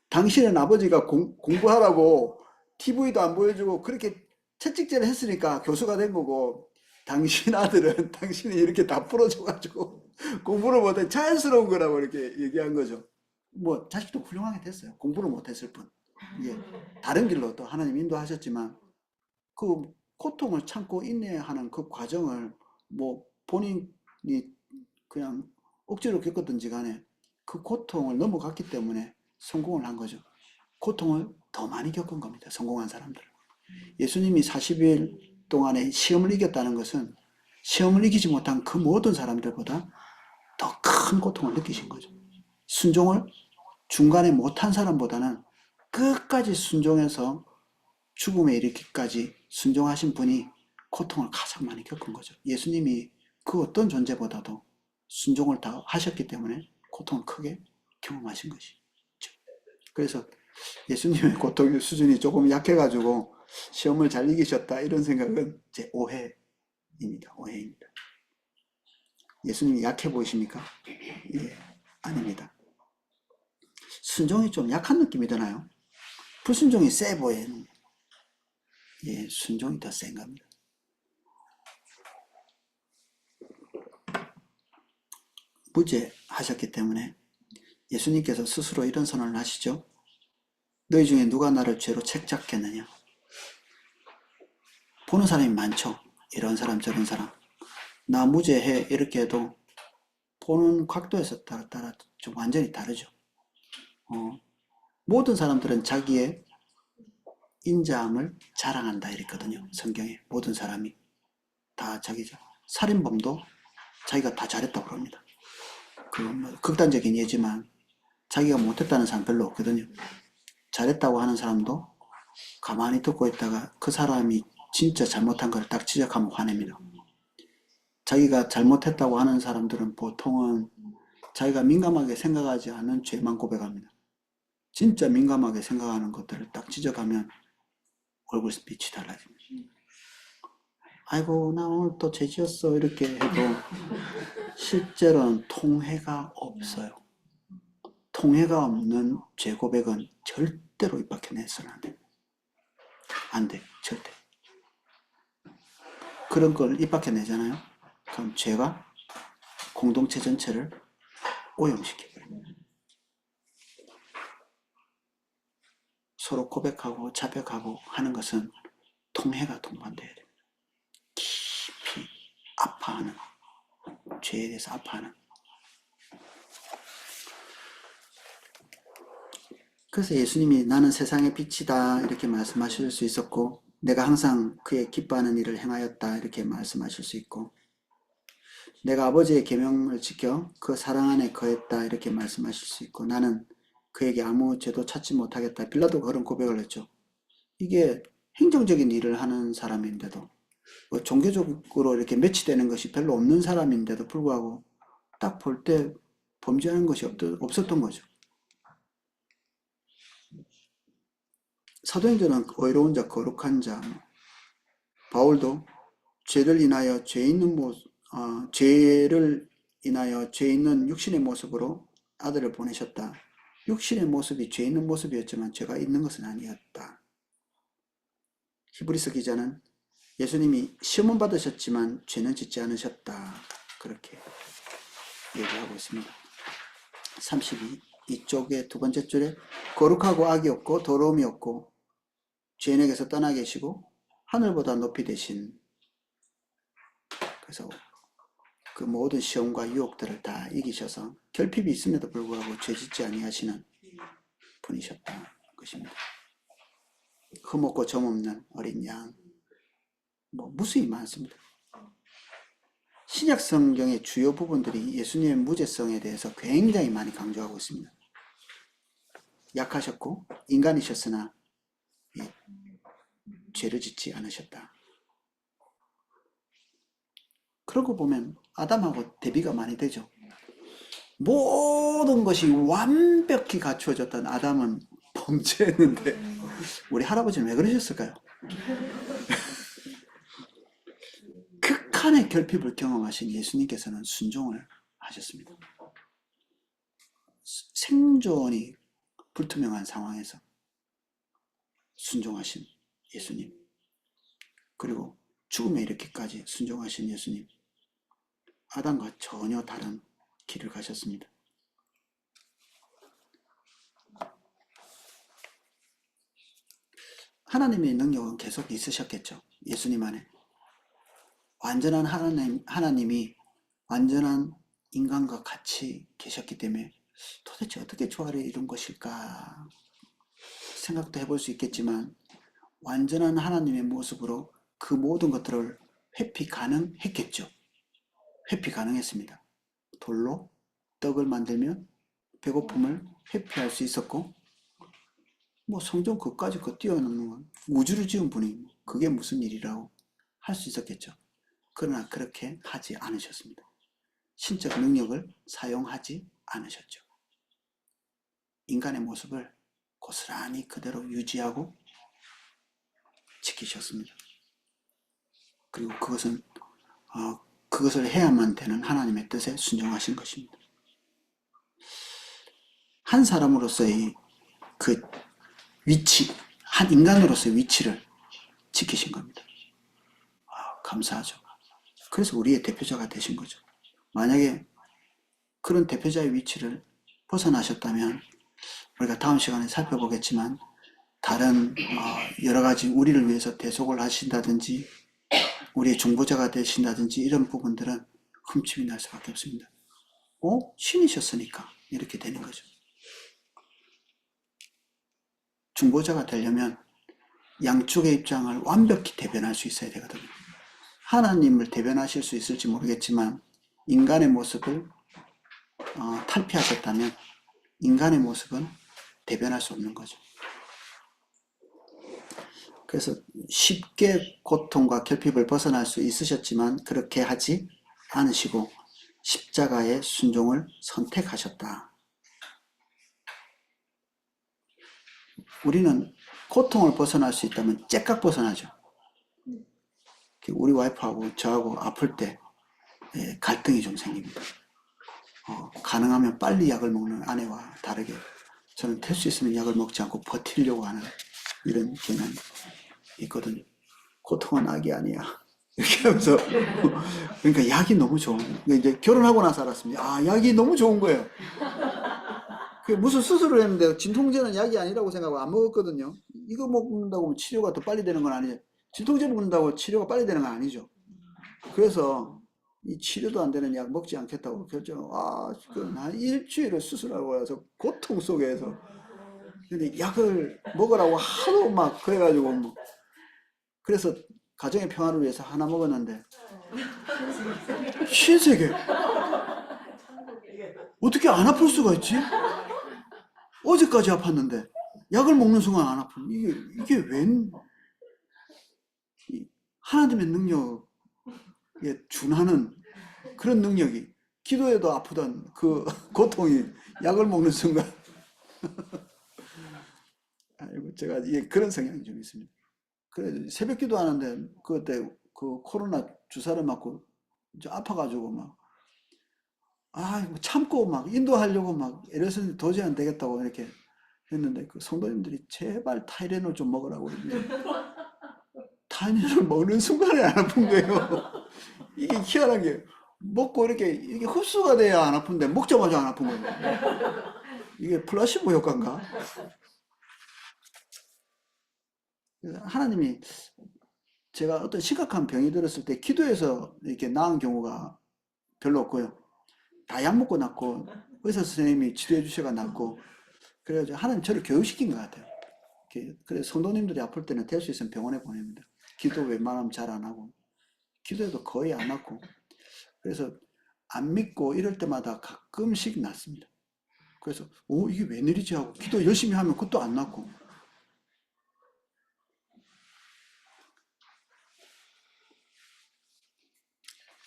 [SPEAKER 1] 당신은 아버지가 공부하라고 TV도 안 보여주고 그렇게 채찍질을 했으니까 교수가 된 거고, 당신 아들은 당신이 이렇게 다 풀어줘가지고 공부를 못해 자연스러운 거라고 이렇게 얘기한 거죠. 뭐 자식도 훌륭하게 됐어요. 공부를 못했을 뿐. 이게 다른 길로 또 하나님 인도하셨지만 그 고통을 참고 인내하는 그 과정을 뭐 본인이 그냥 억지로 겪었든지 간에 그 고통을 넘어갔기 때문에 성공을 한 거죠. 고통을 더 많이 겪은 겁니다. 성공한 사람들은. 예수님이 40일 동안에 시험을 이겼다는 것은 시험을 이기지 못한 그 모든 사람들보다 더 큰 고통을 느끼신 거죠. 순종을 중간에 못한 사람보다는 끝까지 순종해서 죽음에 이르기까지 순종하신 분이 고통을 가장 많이 겪은 거죠. 예수님이 그 어떤 존재보다도 순종을 다 하셨기 때문에 고통을 크게 경험하신 것이죠. 그래서 예수님의 고통의 수준이 조금 약해가지고 시험을 잘 이기셨다, 이런 생각은 제 오해입니다. 오해입니다. 예수님이 약해 보이십니까? 예, 아닙니다. 순종이 좀 약한 느낌이 드나요? 불순종이 세 보이는, 예, 순종이 더 센 겁니다. 무죄하셨기 때문에 예수님께서 스스로 이런 선언을 하시죠. 너희 중에 누가 나를 죄로 책잡겠느냐? 보는 사람이 많죠. 이런 사람 저런 사람. 나 무죄해 이렇게 해도 보는 각도에서 따라 좀 완전히 다르죠. 모든 사람들은 자기의 인자함을 자랑한다 이랬거든요. 성경에 모든 사람이 다 자기죠. 살인범도 자기가 다 잘했다고 합니다. 뭐 극단적인 예지만 자기가 못했다는 사람 별로 없거든요. 잘했다고 하는 사람도 가만히 듣고 있다가 그 사람이 진짜 잘못한 걸 딱 지적하면 화냅니다. 자기가 잘못했다고 하는 사람들은 보통은 자기가 민감하게 생각하지 않은 죄만 고백합니다. 진짜 민감하게 생각하는 것들을 딱 지적하면 얼굴빛이 달라집니다. 아이고 나 오늘 또 죄 지었어 이렇게 해도 실제로는 통해가 없어요. 통해가 없는 죄 고백은 절대로 입 밖에 내서는 안 돼. 안 돼. 절대. 그런 걸 입 밖에 내잖아요. 그럼 죄가 공동체 전체를 오염시켜버립니다. 서로 고백하고 자백하고 하는 것은 통해가 동반돼야 됩니다. 깊이 아파하는, 죄에 대해서 아파하는. 그래서 예수님이 나는 세상의 빛이다 이렇게 말씀하실 수 있었고, 내가 항상 그의 기뻐하는 일을 행하였다 이렇게 말씀하실 수 있고, 내가 아버지의 계명을 지켜 그 사랑 안에 거했다 이렇게 말씀하실 수 있고, 나는 그에게 아무 죄도 찾지 못하겠다. 빌라도가 그런 고백을 했죠. 이게 행정적인 일을 하는 사람인데도, 뭐 종교적으로 이렇게 매치되는 것이 별로 없는 사람인데도 불구하고 딱 볼 때 범죄하는 것이 없었던 거죠. 사도행전은 의로운 자, 거룩한 자, 바울도 죄를 인하여 죄 있는 죄를 인하여 죄 있는 육신의 모습으로 아들을 보내셨다. 육신의 모습이 죄 있는 모습이었지만 죄가 있는 것은 아니었다. 히브리서 기자는 예수님이 시험은 받으셨지만 죄는 짓지 않으셨다. 그렇게 얘기하고 있습니다. 32쪽의 두 번째 줄에 거룩하고 악이 없고 더러움이 없고 죄인에게서 떠나 계시고 하늘보다 높이 되신, 그래서 그 모든 시험과 유혹들을 다 이기셔서 결핍이 있음에도 불구하고 죄짓지 아니하시는 분이셨다는 것입니다. 흠없고 점없는 어린 양, 무수히 많습니다. 신약 성경의 주요 부분들이 예수님의 무죄성에 대해서 굉장히 많이 강조하고 있습니다. 약하셨고 인간이셨으나 죄를 짓지 않으셨다. 그러고 보면 아담하고 대비가 많이 되죠. 모든 것이 완벽히 갖추어졌던 아담은 범죄했는데 우리 할아버지는 왜 그러셨을까요? 극한의 결핍을 경험하신 예수님께서는 순종을 하셨습니다. 생존이 불투명한 상황에서 순종하신 예수님, 그리고 죽음에 이르기까지 순종하신 예수님, 아담과 전혀 다른 길을 가셨습니다. 하나님의 능력은 계속 있으셨겠죠. 예수님 안에 완전한 하나님이 완전한 인간과 같이 계셨기 때문에 도대체 어떻게 조화를 이룬 것일까 생각도 해볼 수 있겠지만, 완전한 하나님의 모습으로 그 모든 것들을 회피 가능했겠죠. 회피 가능했습니다. 돌로 떡을 만들면 배고픔을 회피할 수 있었고, 성전 그까지 뛰어넘는 건 우주를 지은 분이 그게 무슨 일이라고 할 수 있었겠죠. 그러나 그렇게 하지 않으셨습니다. 신적 능력을 사용하지 않으셨죠. 인간의 모습을 고스란히 그대로 유지하고 지키셨습니다. 그리고 그것을 해야만 되는 하나님의 뜻에 순종하신 것입니다. 한 사람으로서의 그 위치, 한 인간으로서의 위치를 지키신 겁니다. 감사하죠. 그래서 우리의 대표자가 되신 거죠. 만약에 그런 대표자의 위치를 벗어나셨다면 우리가 다음 시간에 살펴보겠지만, 다른 여러 가지 우리를 위해서 대속을 하신다든지 우리의 중보자가 되신다든지 이런 부분들은 흠집이 날 수밖에 없습니다. 신이셨으니까 이렇게 되는 거죠. 중보자가 되려면 양쪽의 입장을 완벽히 대변할 수 있어야 되거든요. 하나님을 대변하실 수 있을지 모르겠지만 인간의 모습을 탈피하셨다면 인간의 모습은 대변할 수 없는 거죠. 그래서 쉽게 고통과 결핍을 벗어날 수 있으셨지만 그렇게 하지 않으시고 십자가의 순종을 선택하셨다. 우리는 고통을 벗어날 수 있다면 째깍 벗어나죠. 우리 와이프하고 저하고 아플 때 갈등이 좀 생깁니다. 가능하면 빨리 약을 먹는 아내와 다르게 저는 될 수 있으면 약을 먹지 않고 버티려고 하는 이런 경향이 있거든요. 고통은 악이 아니야. 이렇게 하면서 그러니까 약이 너무 좋은 거예요. 이제 결혼하고 나서 알았습니다. 약이 너무 좋은 거예요. 무슨 수술을 했는데 진통제는 약이 아니라고 생각하고 안 먹었거든요. 이거 먹는다고 치료가 더 빨리 되는 건 아니죠. 진통제 먹는다고 치료가 빨리 되는 건 아니죠. 그래서 이 치료도 안 되는 약 먹지 않겠다고 결정. 한 일주일을 수술하고 와서 고통 속에서. 근데 약을 먹으라고 하도 막 그래가지고 그래서 가정의 평화를 위해서 하나 먹었는데 신세계. 어떻게 안 아플 수가 있지? 어제까지 아팠는데 약을 먹는 순간 안 아픈. 이게 웬 하나님의 능력에 준하는 그런 능력이, 기도에도 아프던 그 고통이 약을 먹는 순간 제가 그런 성향이 좀 있습니다. 그래 새벽 기도하는데 그때 그 코로나 주사를 맞고 아파가지고 참고 인도하려고 이래서 도저히 안 되겠다고 이렇게 했는데 그 성도님들이 제발 타이레놀 좀 먹으라고 그러는데 타이레놀 먹는 순간에 안 아픈 거예요. 이게 희한한 게 먹고 이렇게 흡수가 돼야 안 아픈데 먹자마자 안 아픈 거예요. 이게 플라시보 효과인가? 그래서 하나님이 제가 어떤 심각한 병이 들었을 때 기도해서 이렇게 나은 경우가 별로 없고요. 다 약 먹고 낫고 의사 선생님이 치료해 주셔가 낫고 그래가지고 하나님 저를 교육시킨 것 같아요. 그래서 성도님들이 아플 때는 될 수 있으면 병원에 보냅니다. 기도 웬만하면 잘 안 하고 기도해도 거의 안 낫고 그래서 안 믿고 이럴 때마다 가끔씩 낫습니다. 그래서 이게 웬일이지 하고 기도 열심히 하면 그것도 안 낫고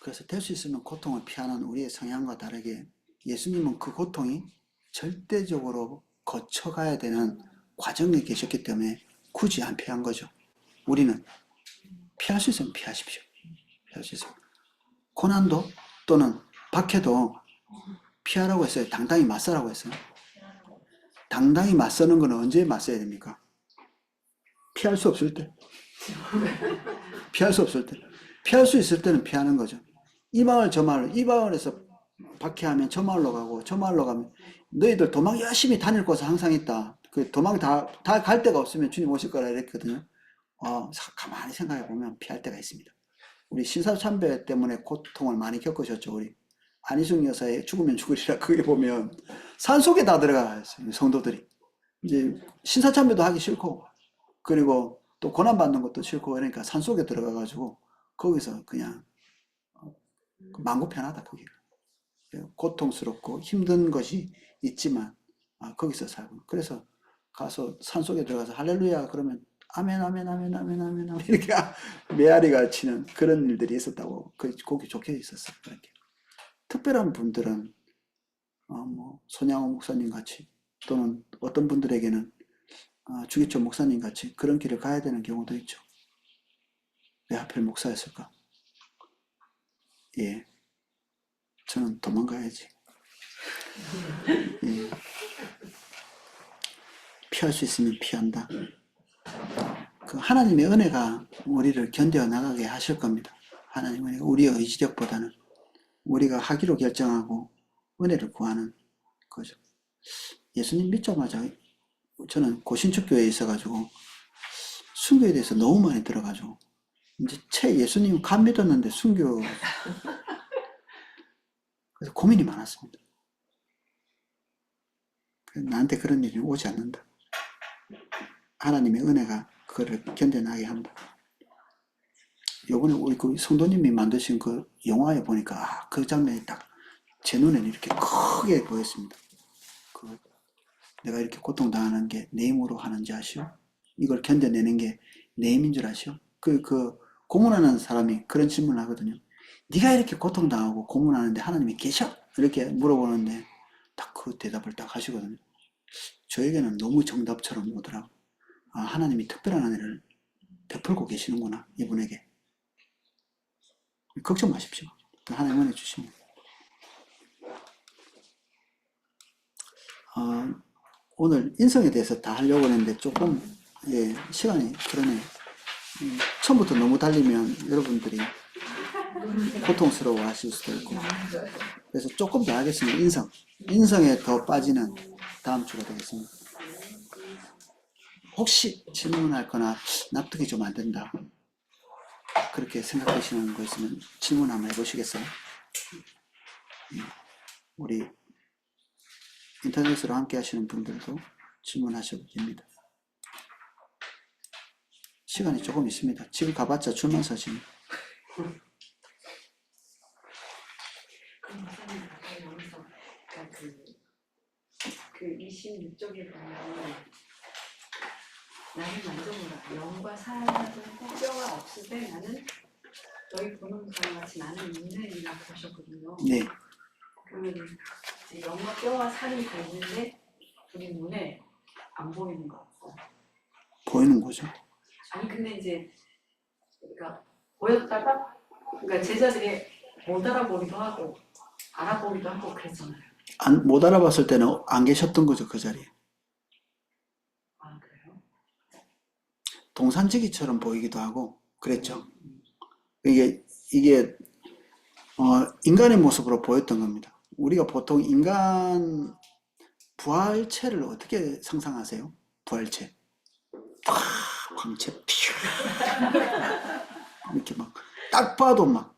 [SPEAKER 1] 그래서 될 수 있으면 고통을 피하는 우리의 성향과 다르게 예수님은 그 고통이 절대적으로 거쳐가야 되는 과정에 계셨기 때문에 굳이 안 피한 거죠. 우리는 피할 수 있으면 피하십시오. 피할 수 있으면. 고난도 또는 박해도 피하라고 했어요. 당당히 맞서라고 했어요. 당당히 맞서는 건 언제 맞서야 됩니까? 피할 수 없을 때. 피할 수 없을 때. 피할 수 있을 때는 피하는 거죠. 이 마을 저 마을, 이 마을에서 박해하면 저 마을로 가고 저 마을로 가면 너희들 도망 열심히 다닐 곳은 항상 있다. 그 도망 다 갈 데가 없으면 주님 오실 거라 이랬거든요. 가만히 생각해 보면 피할 때가 있습니다. 우리 신사참배 때문에 고통을 많이 겪으셨죠. 우리 안희숙 여사의 죽으면 죽으리라 그게 보면 산속에 다 들어가 있어요. 성도들이 이제 신사참배도 하기 싫고 그리고 또 고난받는 것도 싫고 그러니까 산속에 들어가 가지고 거기서 그냥 망구편하다 거기가 고통스럽고 힘든 것이 있지만 거기서 살고 그래서 가서 산속에 들어가서 할렐루야 그러면 아멘 아멘 아멘 아멘 아멘 아멘 이렇게 메아리가 치는 그런 일들이 있었다고 거기 적혀 있었어요. 그렇게 특별한 분들은 뭐 손양호 목사님 같이 또는 어떤 분들에게는 주기철 목사님 같이 그런 길을 가야 되는 경우도 있죠. 왜 하필 목사였을까? 예, 저는 도망가야지. 예, 피할 수 있으면 피한다. 그 하나님의 은혜가 우리를 견뎌 나가게 하실 겁니다. 하나님의 은혜가 우리의 의지력보다는 우리가 하기로 결정하고 은혜를 구하는 거죠. 예수님 믿자마자 저는 고신축교회에 있어가지고 순교에 대해서 너무 많이 들어가지고 이제 예수님 감 믿었는데 순교 그래서 고민이 많았습니다. 나한테 그런 일이 오지 않는다. 하나님의 은혜가 그를 견뎌나게 한다. 요번에 우리 그 성도님이 만드신 그 영화에 보니까 그 장면이 딱 제 눈에는 이렇게 크게 보였습니다. 내가 이렇게 고통당하는 게 내 힘으로 하는지 아시오? 이걸 견뎌내는 게 내 힘인 줄 아시오? 고문하는 사람이 그런 질문을 하거든요. 네가 이렇게 고통당하고 고문하는데 하나님이 계셔? 이렇게 물어보는데 딱 그 대답을 딱 하시거든요. 저에게는 너무 정답처럼 오더라고. 하나님이 특별한 은혜를 베풀고 계시는구나, 이분에게. 걱정 마십시오. 하나님 은혜 주십니다. 오늘 인성에 대해서 다 하려고 했는데 조금 시간이 그러네요. 처음부터 너무 달리면 여러분들이 고통스러워 하실 수도 있고 그래서 조금 더 하겠습니다. 인성에 더 빠지는 다음 주가 되겠습니다. 혹시 질문할 거나 납득이 좀 안 된다 그렇게 생각하시는 거 있으면 질문 한번 해보시겠어요? 우리 인터넷으로 함께 하시는 분들도 질문하셔도 됩니다. 시간이 조금 있습니다. 지금 가봤자 줄만 서지.
[SPEAKER 2] 그 26쪽에 보면 나는 만져보라 영과 사람은 뼈가 없을 때 나는 너희 보는 사람 같이 나는 있느니라 그러셨거든요.
[SPEAKER 1] 네.
[SPEAKER 2] 그러면 이제 영과 뼈와 살이 다 있는데 우리 눈에 안 보이는 것 같고
[SPEAKER 1] 보이는 거죠.
[SPEAKER 2] 아니 근데 이제 그러니까 보였다가 그러니까 제자들이 못 알아보기도 하고 알아보기도 하고 그랬잖아요.
[SPEAKER 1] 못 알아봤을 때는 안 계셨던 거죠, 그 자리에.
[SPEAKER 2] 아 그래요?
[SPEAKER 1] 동산지기처럼 보이기도 하고 그랬죠. 이게 인간의 모습으로 보였던 겁니다. 우리가 보통 인간 부활체를 어떻게 상상하세요? 부활체. 광채 이렇게 막 딱 봐도 막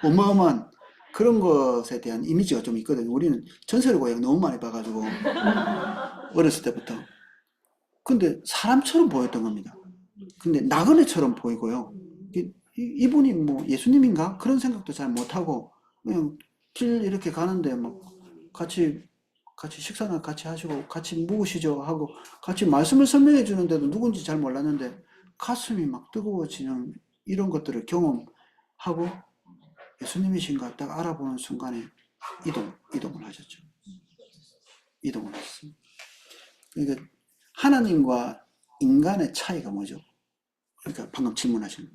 [SPEAKER 1] 어마어마한 그런 것에 대한 이미지가 좀 있거든요. 우리는 전설의 고향 너무 많이 봐가지고 어렸을 때부터. 근데 사람처럼 보였던 겁니다. 근데 나그네처럼 보이고요. 이분이 뭐 예수님인가? 그런 생각도 잘 못하고 그냥 길 이렇게 가는데 막 같이 식사나 같이 하시고 같이 묵으시죠 하고 같이 말씀을 설명해 주는데도 누군지 잘 몰랐는데 가슴이 막 뜨거워지는 이런 것들을 경험하고 예수님이신가 딱 알아보는 순간에 이동을 하셨죠. 이동을 했어요. 그러니까 하나님과 인간의 차이가 뭐죠? 그러니까 방금 질문하신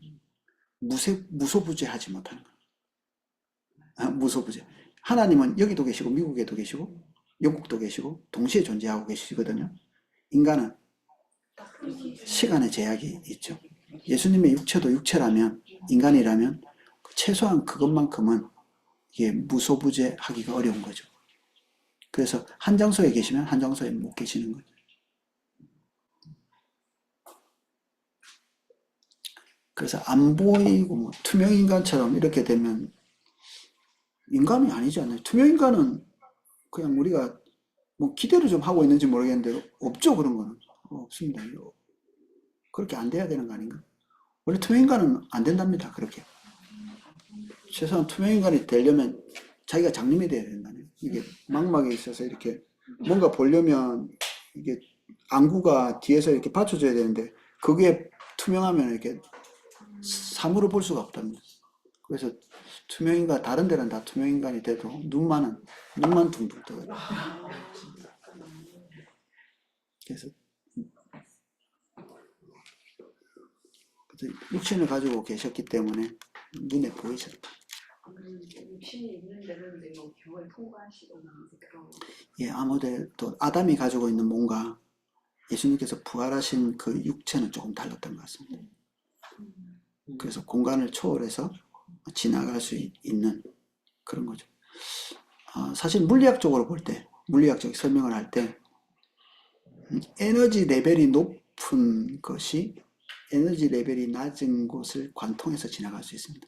[SPEAKER 1] 무소부재하지 못하는 거. 무소부재. 하나님은 여기도 계시고 미국에도 계시고 영국도 계시고 동시에 존재하고 계시거든요. 인간은 시간의 제약이 있죠. 예수님의 육체도 육체라면 인간이라면 최소한 그것만큼은 이게 무소부재하기가 어려운 거죠. 그래서 한 장소에 계시면 한 장소에 못 계시는 거죠. 그래서 안 보이고 뭐 투명인간처럼 이렇게 되면 인간이 아니지 않나요? 투명인간은 그냥 우리가 뭐 기대를 좀 하고 있는지 모르겠는데 없죠. 그런 거는 없습니다. 그렇게 안 돼야 되는 거 아닌가? 원래 투명인간은 안 된답니다. 그렇게 최소한 투명인간이 되려면 자기가 장님이 돼야 된다네요. 이게 망막에 있어서 이렇게 뭔가 보려면 이게 안구가 뒤에서 이렇게 받쳐줘야 되는데 그게 투명하면 이렇게 사물을 볼 수가 없답니다. 그래서 투명인간 다른 데는 다 투명인간이 돼도 눈만 둥둥 떠요. 그래서 육신을 가지고 계셨기 때문에 눈에 보이셨다.
[SPEAKER 2] 육신이 있는 데는 이제 뭐 병을 통과하시거나 그런.
[SPEAKER 1] 예, 아무래도 아담이 가지고 있는 뭔가 예수님께서 부활하신 그 육체는 조금 달랐던 것 같습니다. 그래서 공간을 초월해서 지나갈 수 있는 그런 거죠. 사실 물리학적으로 볼 때, 물리학적 설명을 할 때, 에너지 레벨이 높은 것이 에너지 레벨이 낮은 곳을 관통해서 지나갈 수 있습니다.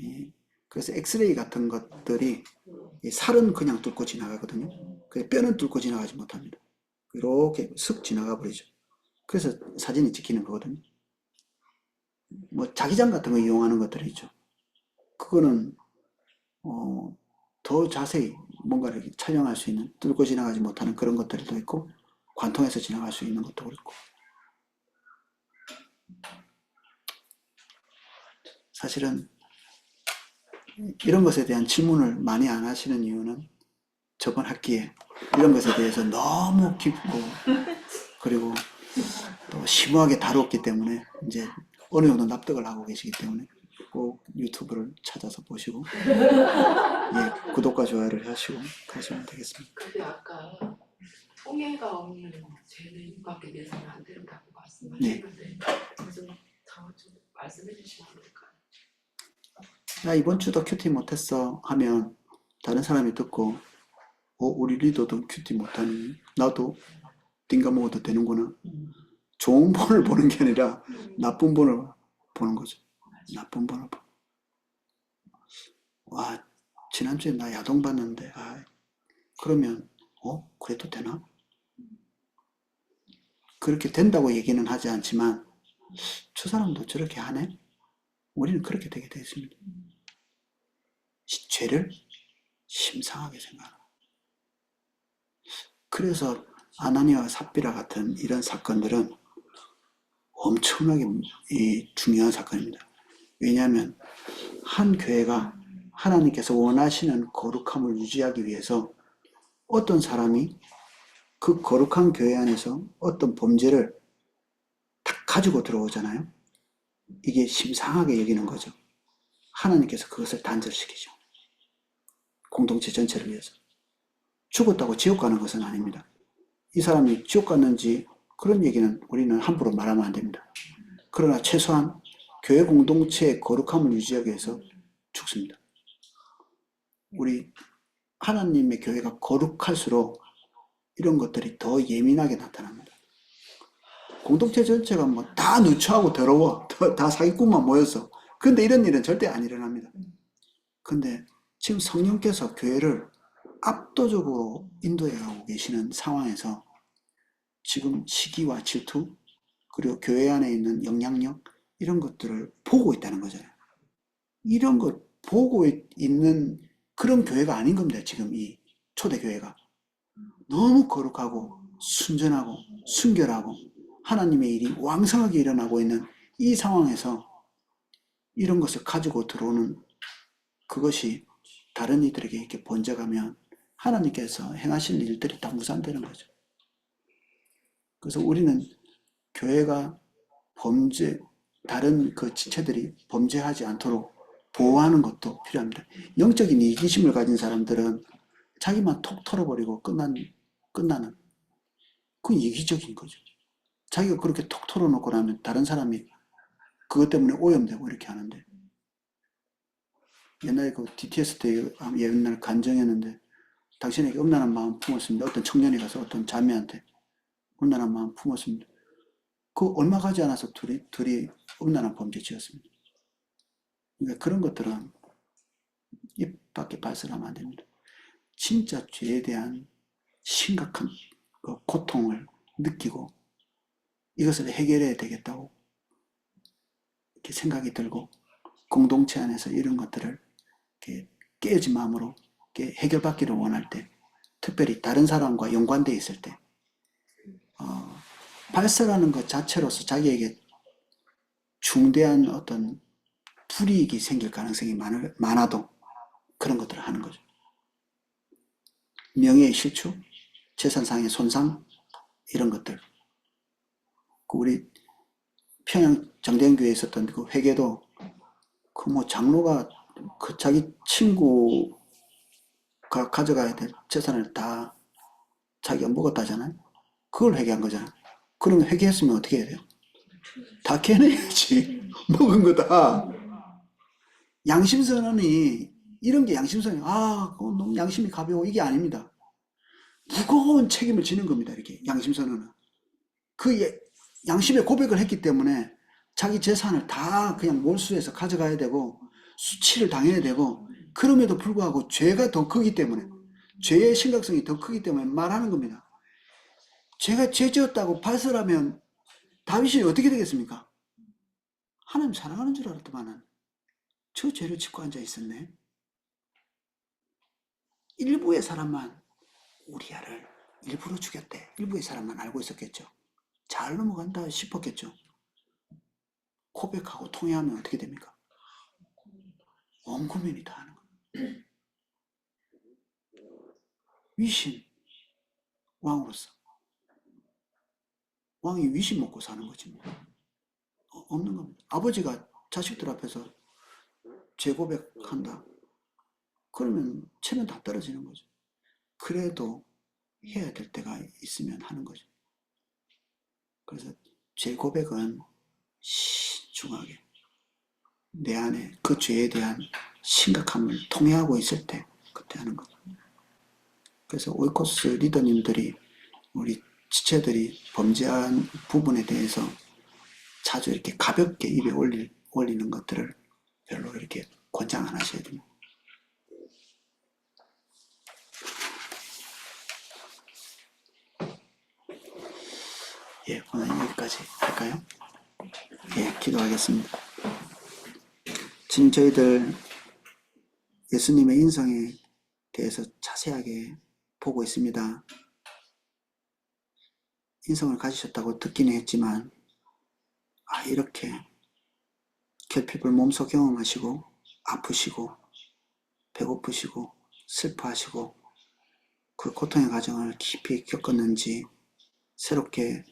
[SPEAKER 1] 예, 그래서 엑스레이 같은 것들이 살은 그냥 뚫고 지나가거든요. 뼈는 뚫고 지나가지 못합니다. 이렇게 슥 지나가 버리죠. 그래서 사진이 찍히는 거거든요. 뭐 자기장 같은 거 이용하는 것들이 있죠. 그거는 더 자세히 뭔가를 촬영할 수 있는 뚫고 지나가지 못하는 그런 것들도 있고 관통해서 지나갈 수 있는 것도 그렇고 사실은 이런 것에 대한 질문을 많이 안 하시는 이유는 저번 학기에 이런 것에 대해서 너무 깊고 그리고 또 심오하게 다뤘기 때문에 이제 어느 정도 납득을 하고 계시기 때문에 꼭 유튜브를 찾아서 보시고 예, 구독과 좋아요를 하시고 가시면 되겠습니다.
[SPEAKER 3] 근데 아까 통해가 없는 죄인밖에 내서는 안 된다고 말씀하셨는데 좀 더 좀 말씀해 주시면 안 될까요?
[SPEAKER 1] 야, 이번 주도 큐티 못했어 하면 다른 사람이 듣고 우리 리더도 큐티 못하니 나도 띵가 먹어도 되는구나. 좋은 본을 보는 게 아니라 나쁜 본을 보는 거죠. 나쁜 본을 보. 와, 지난주에 나 야동 봤는데 그러면 그래도 되나? 그렇게 된다고 얘기는 하지 않지만 저 사람도 저렇게 하네? 우리는 그렇게 되게 되어 있습니다. 죄를 심상하게 생각합니다. 그래서 아나니아와 삽비라 같은 이런 사건들은 엄청나게 중요한 사건입니다. 왜냐하면 한 교회가 하나님께서 원하시는 거룩함을 유지하기 위해서 어떤 사람이 그 거룩한 교회 안에서 어떤 범죄를 딱 가지고 들어오잖아요. 이게 심상하게 여기는 거죠. 하나님께서 그것을 단절시키죠. 공동체 전체를 위해서. 죽었다고 지옥 가는 것은 아닙니다. 이 사람이 지옥 갔는지 그런 얘기는 우리는 함부로 말하면 안 됩니다. 그러나 최소한 교회 공동체의 거룩함을 유지하기 위해서 죽습니다. 우리 하나님의 교회가 거룩할수록 이런 것들이 더 예민하게 나타납니다. 공동체 전체가 뭐 다 누추하고 더러워. 다 사기꾼만 모여서. 근데 이런 일은 절대 안 일어납니다. 근데 지금 성령께서 교회를 압도적으로 인도해 가고 계시는 상황에서 지금 시기와 질투, 그리고 교회 안에 있는 영향력, 이런 것들을 보고 있다는 거잖아요. 이런 것 보고 있는 그런 교회가 아닌 겁니다. 지금 이 초대교회가. 너무 거룩하고 순전하고 순결하고 하나님의 일이 왕성하게 일어나고 있는 이 상황에서 이런 것을 가지고 들어오는 그것이 다른 이들에게 이렇게 번져가면 하나님께서 행하실 일들이 다 무산되는 거죠. 그래서 우리는 교회가 다른 그 지체들이 범죄하지 않도록 보호하는 것도 필요합니다. 영적인 이기심을 가진 사람들은 자기만 톡 털어버리고 끝나는 그 이기적인 거죠. 자기가 그렇게 톡 털어놓고 나면 다른 사람이 그것 때문에 오염되고 이렇게 하는데, 옛날에 그 DTS 때 옛날 간증했는데, 당신에게 음란한 마음 품었습니다. 어떤 청년이 가서 어떤 자매한테 음란한 마음 품었습니다. 그 얼마 가지 않아서 둘이 음란한 범죄 지었습니다. 그러니까 그런 것들은 입 밖에 발설하면 안 됩니다. 진짜 죄에 대한 심각한 그 고통을 느끼고 이것을 해결해야 되겠다고 이렇게 생각이 들고, 공동체 안에서 이런 것들을 이렇게 깨어진 마음으로 이렇게 해결받기를 원할 때, 특별히 다른 사람과 연관되어 있을 때, 발설하는 것 자체로서 자기에게 중대한 어떤 불이익이 생길 가능성이 많아도 그런 것들을 하는 거죠. 명예의 실추, 재산상의 손상, 이런 것들. 우리 평양 정대교회에 있었던 그 회계도 그 뭐 장로가 그 자기 친구가 가져가야 될 재산을 다 자기가 먹었다잖아요. 그걸 회개한 거잖아. 그러면 회개했으면 어떻게 해야 돼요? 다 캐내야지. 먹은 거다. 양심선언이, 이런 게 양심선언이, 그건 너무 양심이 가벼워, 이게 아닙니다. 무거운 책임을 지는 겁니다. 이렇게 양심선언은. 양심의 고백을 했기 때문에 자기 재산을 다 그냥 몰수해서 가져가야 되고 수치를 당해야 되고, 그럼에도 불구하고 죄가 더 크기 때문에, 죄의 심각성이 더 크기 때문에 말하는 겁니다. 제가 죄 지었다고 발설하면 다윗이 어떻게 되겠습니까? 하나님 사랑하는 줄 알았더만은 저 죄를 짓고 앉아 있었네. 일부의 사람만 우리아를 일부러 죽였대. 일부의 사람만 알고 있었겠죠. 잘 넘어간다 싶었겠죠. 고백하고 통회하면 어떻게 됩니까? 온 국민이 다 하는 거예요. 위신, 왕으로서. 왕이 위신 먹고 사는 거지 뭐. 없는 겁니다. 아버지가 자식들 앞에서 재고백한다. 그러면 체면 다 떨어지는 거죠. 그래도 해야 될 때가 있으면 하는 거죠. 그래서 재고백은 신중하게 내 안에 그 죄에 대한 심각함을 통회하고 있을 때 그때 하는 거죠. 그래서 오이코스 리더님들이, 우리 지체들이 범죄한 부분에 대해서 자주 이렇게 가볍게 입에 올리는 것들을 별로 이렇게 권장 안 하셔야 됩니다. 예, 오늘 여기까지 할까요? 예, 기도하겠습니다. 지금 저희들 예수님의 인성에 대해서 자세하게 보고 있습니다. 인성을 가지셨다고 듣기는 했지만, 이렇게 결핍을 몸소 경험하시고 아프시고 배고프시고 슬퍼하시고 그 고통의 과정을 깊이 겪었는지 새롭게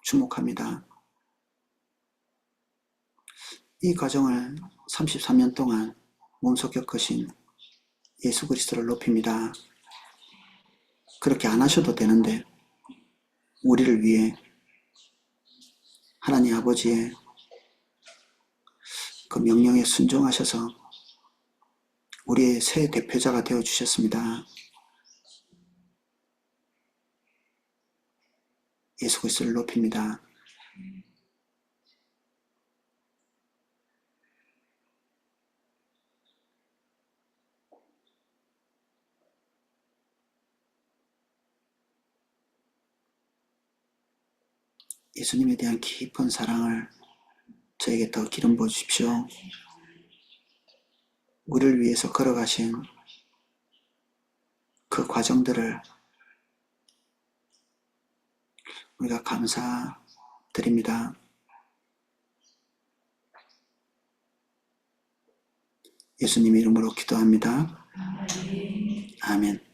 [SPEAKER 1] 주목합니다. 이 과정을 33년 동안 몸소 겪으신 예수 그리스도를 높입니다. 그렇게 안 하셔도 되는데 우리를 위해 하나님 아버지의 그 명령에 순종하셔서 우리의 새 대표자가 되어 주셨습니다. 예수 그리스도를 높입니다. 예수님에 대한 깊은 사랑을 저에게 더 기름 부어 주십시오. 우리를 위해서 걸어가신 그 과정들을 우리가 감사드립니다. 예수님 이름으로 기도합니다. 아멘.